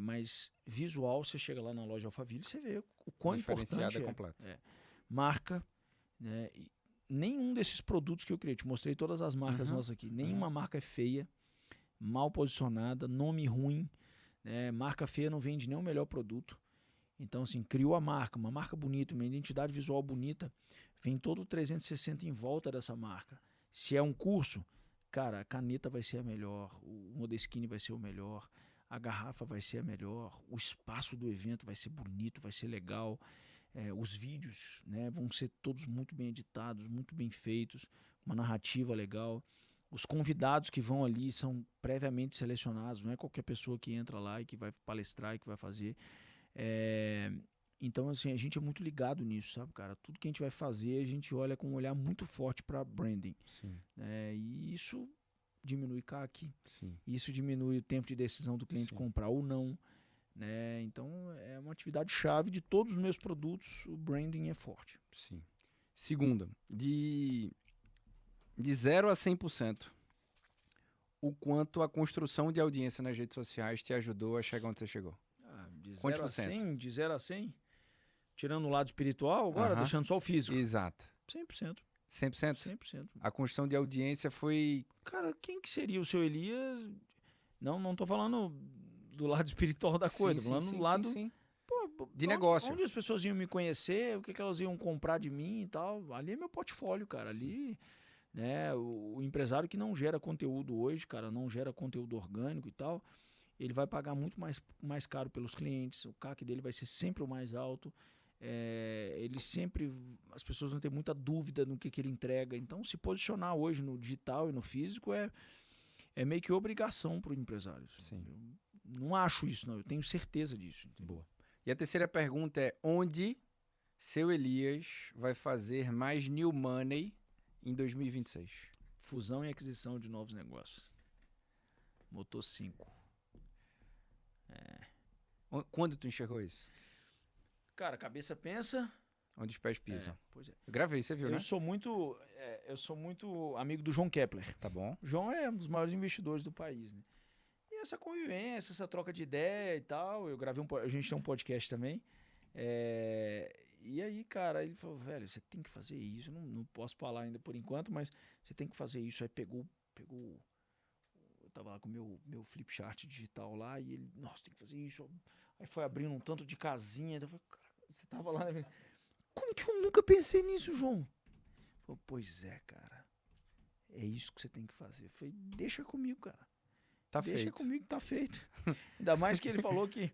Mas visual, você chega lá na loja Alphaville e você vê o quão importante é. Completo. Marca, né? Nenhum desses produtos que eu criei, te mostrei todas as marcas nossas aqui, nenhuma marca é feia, mal posicionada, nome ruim, né? Marca feia não vende nem o melhor produto. Então, assim, criou a marca, uma marca bonita, uma identidade visual bonita, vem todo o 360 em volta dessa marca. Se é um curso, cara, a caneta vai ser a melhor, o Moleskine vai ser o melhor, a garrafa vai ser a melhor, o espaço do evento vai ser bonito, vai ser legal. Os vídeos, né, vão ser todos muito bem editados, muito bem feitos, uma narrativa legal. Os convidados que vão ali são previamente selecionados, não é qualquer pessoa que entra lá e que vai palestrar e que vai fazer. Então, assim, a gente é muito ligado nisso, sabe, cara? Tudo que a gente vai fazer, a gente olha com um olhar muito forte para branding. Sim. E isso diminui CAC, Sim. isso diminui o tempo de decisão do cliente comprar ou não. Né? Então, é uma atividade chave de todos os meus produtos, o branding é forte. Sim. Segunda, de 0 a 100%, o quanto a construção de audiência nas redes sociais te ajudou a chegar onde você chegou? De 0 a 100, tirando o lado espiritual agora, deixando só o físico. Exato. 100%. 100%? 100%. A construção de audiência foi... Cara, quem que seria o seu Elias? Não tô falando do lado espiritual da coisa, tô falando do lado de negócio. Onde as pessoas iam me conhecer, o que elas iam comprar de mim e tal. Ali é meu portfólio, cara. Ali, né, o empresário que não gera conteúdo hoje, cara, não gera conteúdo orgânico e tal, ele vai pagar muito mais caro pelos clientes, o CAC dele vai ser sempre o mais alto. As pessoas vão ter muita dúvida no que ele entrega. Então, se posicionar hoje no digital e no físico é meio que obrigação para o empresário. Sim. Eu não acho isso, não. Eu tenho certeza disso. Entendeu? Boa. E a terceira pergunta é: onde seu Elias vai fazer mais new money em 2026? Fusão e aquisição de novos negócios. Motor 5. Quando tu enxergou isso? Cara, a cabeça pensa... Onde os pés pisam. Pois é. Eu gravei, você viu, né? Eu sou muito... eu sou muito amigo do João Kepler. Tá bom. O João é um dos maiores investidores do país, né? E essa convivência, essa troca de ideia e tal, a gente tem um podcast também. E aí, cara, ele falou, velho, você tem que fazer isso. Eu não posso falar ainda por enquanto, mas você tem que fazer isso. Aí pegou. Eu tava lá com o meu flip chart digital lá e ele, nossa, tem que fazer isso. Aí foi abrindo um tanto de casinha. Eu falei, cara, você tava lá, né? Como que eu nunca pensei nisso, João? Eu falei, pois é, cara. É isso que você tem que fazer. Eu falei, deixa comigo, cara. Deixa comigo que tá feito. Ainda mais que ele falou que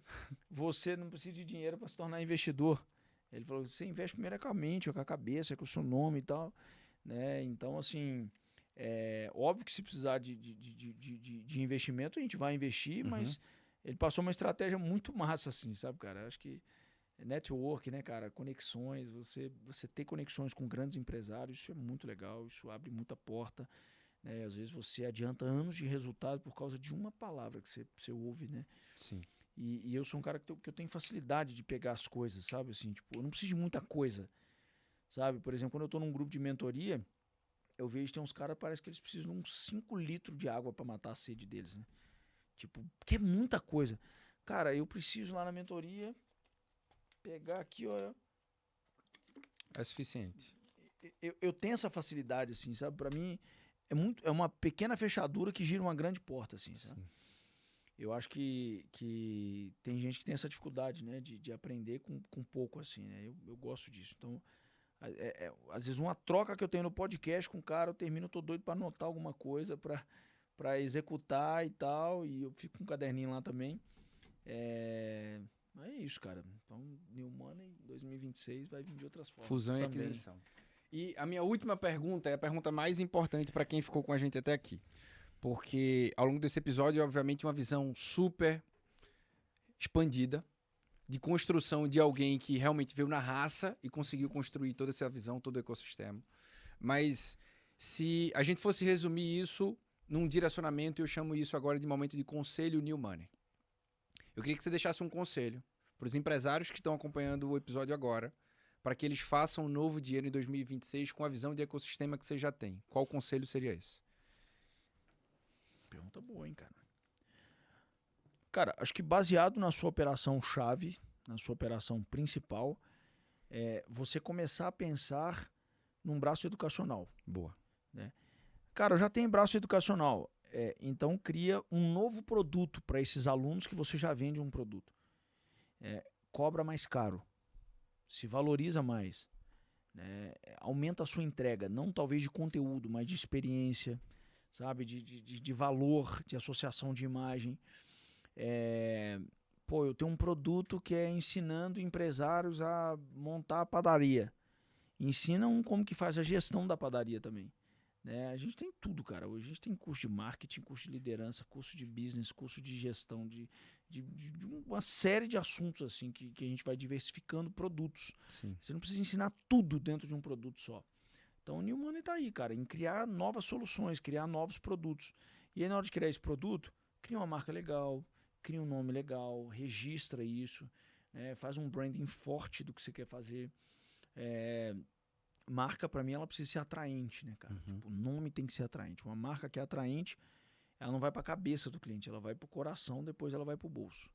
você não precisa de dinheiro para se tornar investidor. Ele falou, você investe primeiro com a mente, com a cabeça, com o seu nome e tal. Né? Então, assim, óbvio que se precisar de investimento, a gente vai investir, mas ele passou uma estratégia muito massa, assim, sabe, cara? Acho que network, né, cara? Conexões, você ter conexões com grandes empresários, isso é muito legal, isso abre muita porta. Né? Às vezes você adianta anos de resultado por causa de uma palavra que você ouve, né? Sim. E eu sou um cara que eu tenho facilidade de pegar as coisas, sabe? Assim, tipo, eu não preciso de muita coisa, sabe? Por exemplo, quando eu tô num grupo de mentoria, eu vejo que tem uns caras, parece que eles precisam de uns 5 litros de água para matar a sede deles, né? Tipo, que é muita coisa. Cara, eu preciso lá na mentoria pegar aqui, ó. É suficiente. Eu tenho essa facilidade, assim, sabe? Para mim, é uma pequena fechadura que gira uma grande porta, assim, sabe? Sim. Eu acho que tem gente que tem essa dificuldade, né? De aprender com pouco, assim, né? Eu gosto disso. Então, às vezes uma troca que eu tenho no podcast com o cara, eu tô doido para anotar alguma coisa, para executar e tal. E eu fico com um caderninho lá também. É isso, cara. Então, New Money 2026 vai vir de outras formas. Fusão e aquisição. E a minha última pergunta é a pergunta mais importante para quem ficou com a gente até aqui. Porque ao longo desse episódio, obviamente, uma visão super expandida de construção de alguém que realmente veio na raça e conseguiu construir toda essa visão, todo o ecossistema. Mas se a gente fosse resumir isso num direcionamento, eu chamo isso agora de momento de conselho New Money. Eu queria que você deixasse um conselho para os empresários que estão acompanhando o episódio agora, para que eles façam um novo dinheiro em 2026 com a visão de ecossistema que você já tem. Qual conselho seria esse? Pergunta boa, hein, cara? Cara, acho que baseado na sua operação-chave, na sua operação principal, você começar a pensar num braço educacional. Boa. Né? Cara, eu já tenho braço educacional. Então, cria um novo produto para esses alunos que você já vende um produto. Cobra mais caro. Se valoriza mais. Né? Aumenta a sua entrega. Não talvez de conteúdo, mas de experiência, sabe? De valor, de associação de imagem. Eu tenho um produto que é ensinando empresários a montar a padaria. Ensinam como que faz a gestão da padaria também. Né? A gente tem tudo, cara. Hoje a gente tem curso de marketing, curso de liderança, curso de business, curso de gestão, de uma série de assuntos assim que a gente vai diversificando produtos. Sim. Você não precisa ensinar tudo dentro de um produto só. Então o New Money tá aí, cara, em criar novas soluções, criar novos produtos. E aí na hora de criar esse produto, cria uma marca legal, cria um nome legal, registra isso, né? Faz um branding forte do que você quer fazer. Marca, para mim, ela precisa ser atraente, né, cara? Tipo, o nome tem que ser atraente. Uma marca que é atraente, ela não vai para a cabeça do cliente, ela vai para o coração, depois ela vai para o bolso.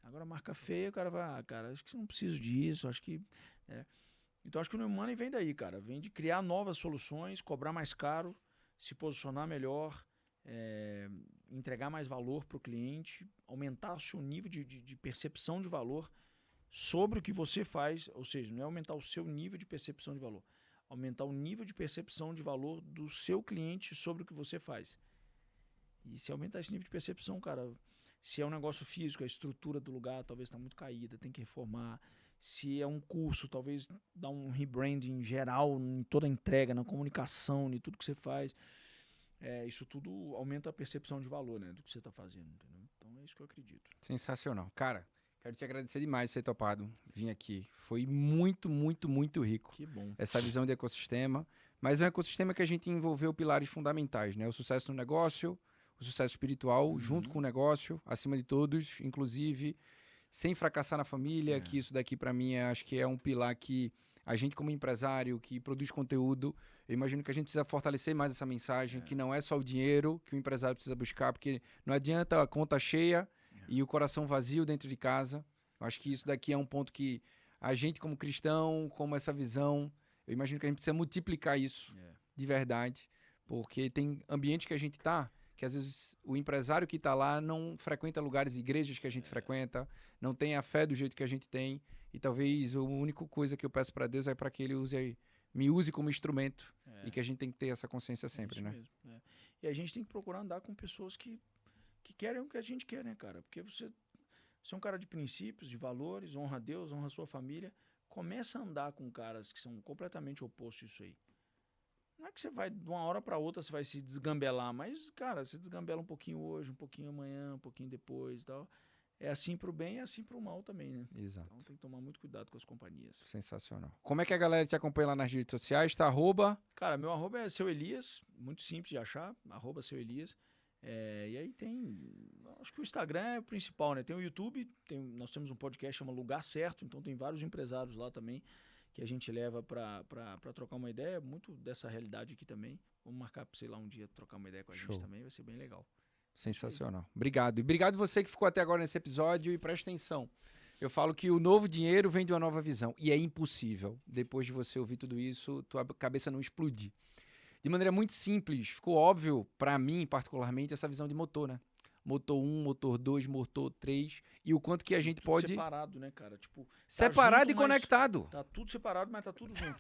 Agora, marca feia, o cara vai, cara, acho que você não precisa disso, acho que... Então, acho que o New Money vem daí, cara. Vem de criar novas soluções, cobrar mais caro, se posicionar melhor, entregar mais valor para o cliente, aumentar o seu nível de percepção de valor sobre o que você faz, ou seja, não é aumentar o seu nível de percepção de valor, aumentar o nível de percepção de valor do seu cliente sobre o que você faz. E se aumentar esse nível de percepção, cara, se é um negócio físico, a estrutura do lugar talvez está muito caída, tem que reformar. Se é um curso, talvez dar um rebranding geral em toda a entrega, na comunicação, em tudo que você faz. Isso tudo aumenta a percepção de valor, né, do que você está fazendo. Entendeu? Então é isso que eu acredito. Sensacional. Cara, quero te agradecer demais por ter topado vir aqui. Foi muito, muito, muito rico. Que bom. Essa visão de ecossistema. Mas é um ecossistema que a gente envolveu pilares fundamentais, né? O sucesso no negócio, o sucesso espiritual, junto com o negócio, acima de todos, inclusive sem fracassar na família, que isso daqui para mim acho que é um pilar que a gente como empresário que produz conteúdo, Eu imagino que a gente precisa fortalecer mais essa mensagem, que não é só o dinheiro que o empresário precisa buscar, porque não adianta a conta cheia e o coração vazio dentro de casa. Eu acho que isso daqui é um ponto que a gente, como cristão, como essa visão, eu imagino que a gente precisa multiplicar isso de verdade, porque tem ambiente que a gente tá, que às vezes o empresário que está lá não frequenta lugares, igrejas que a gente frequenta, não tem a fé do jeito que a gente tem, e talvez a única coisa que eu peço para Deus é para que Ele me use como instrumento, e que a gente tem que ter essa consciência sempre, né? Mesmo, E a gente tem que procurar andar com pessoas que querem o que a gente quer, né, cara? Porque você é um cara de princípios, de valores, honra a Deus, honra a sua família. Começa a andar com caras que são completamente opostos a isso aí. Não é que você vai, de uma hora para outra, você vai se desgambelar, mas, cara, você desgambela um pouquinho hoje, um pouquinho amanhã, um pouquinho depois e tal. É assim pro bem e é assim pro mal também, né? Exato. Então tem que tomar muito cuidado com as companhias. Sensacional. Como é que a galera te acompanha lá nas redes sociais? Tá Cara, meu arroba é Seu Elias, muito simples de achar, arroba Seu Elias. E aí acho que o Instagram é o principal, né? Tem o YouTube, nós temos um podcast chama Lugar Certo, então tem vários empresários lá também que a gente leva para trocar uma ideia, muito dessa realidade aqui também. Vamos marcar, sei lá, um dia trocar uma ideia com a gente também, vai ser bem legal. Sensacional. Obrigado. E obrigado você que ficou até agora nesse episódio e presta atenção. Eu falo que o novo dinheiro vem de uma nova visão e é impossível, depois de você ouvir tudo isso, tua cabeça não explodir. De maneira muito simples, ficou óbvio para mim, particularmente, essa visão de motor, né? Motor 1, motor 2, motor 3 e o quanto que a gente tudo pode... separado, né, cara? Tipo, separado junto, e conectado. Tá tudo separado, mas tá tudo junto.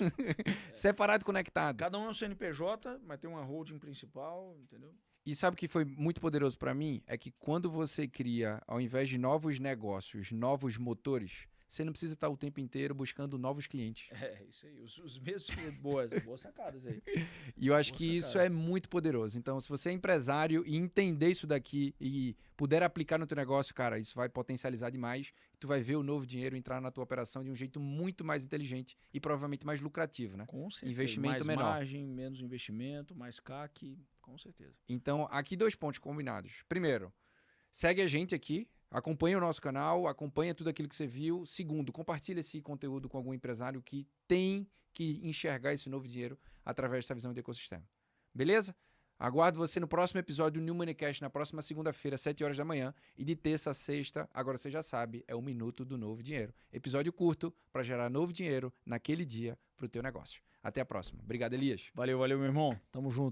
Separado e conectado. Cada um é um CNPJ, mas tem uma holding principal, entendeu? E sabe o que foi muito poderoso para mim? É que quando você cria, ao invés de novos negócios, novos motores, você não precisa estar o tempo inteiro buscando novos clientes. Isso aí. Os mesmos clientes. Boas sacadas aí. E eu acho que isso é muito poderoso. Então, se você é empresário e entender isso daqui e puder aplicar no teu negócio, cara, isso vai potencializar demais. Tu vai ver o novo dinheiro entrar na tua operação de um jeito muito mais inteligente e provavelmente mais lucrativo, né? Com certeza. Investimento menor. Mais margem, menos investimento, mais CAC, com certeza. Então, aqui 2 pontos combinados. Primeiro, segue a gente aqui, acompanha o nosso canal, acompanha tudo aquilo que você viu. Segundo, compartilha esse conteúdo com algum empresário que tem que enxergar esse novo dinheiro através dessa visão de ecossistema. Beleza? Aguardo você no próximo episódio do New Moneycast, na próxima segunda-feira, 7 horas da manhã. E de terça a sexta, agora você já sabe, é o Minuto do Novo Dinheiro. Episódio curto para gerar novo dinheiro naquele dia para o teu negócio. Até a próxima. Obrigado, Elias. Valeu, meu irmão. Tamo junto.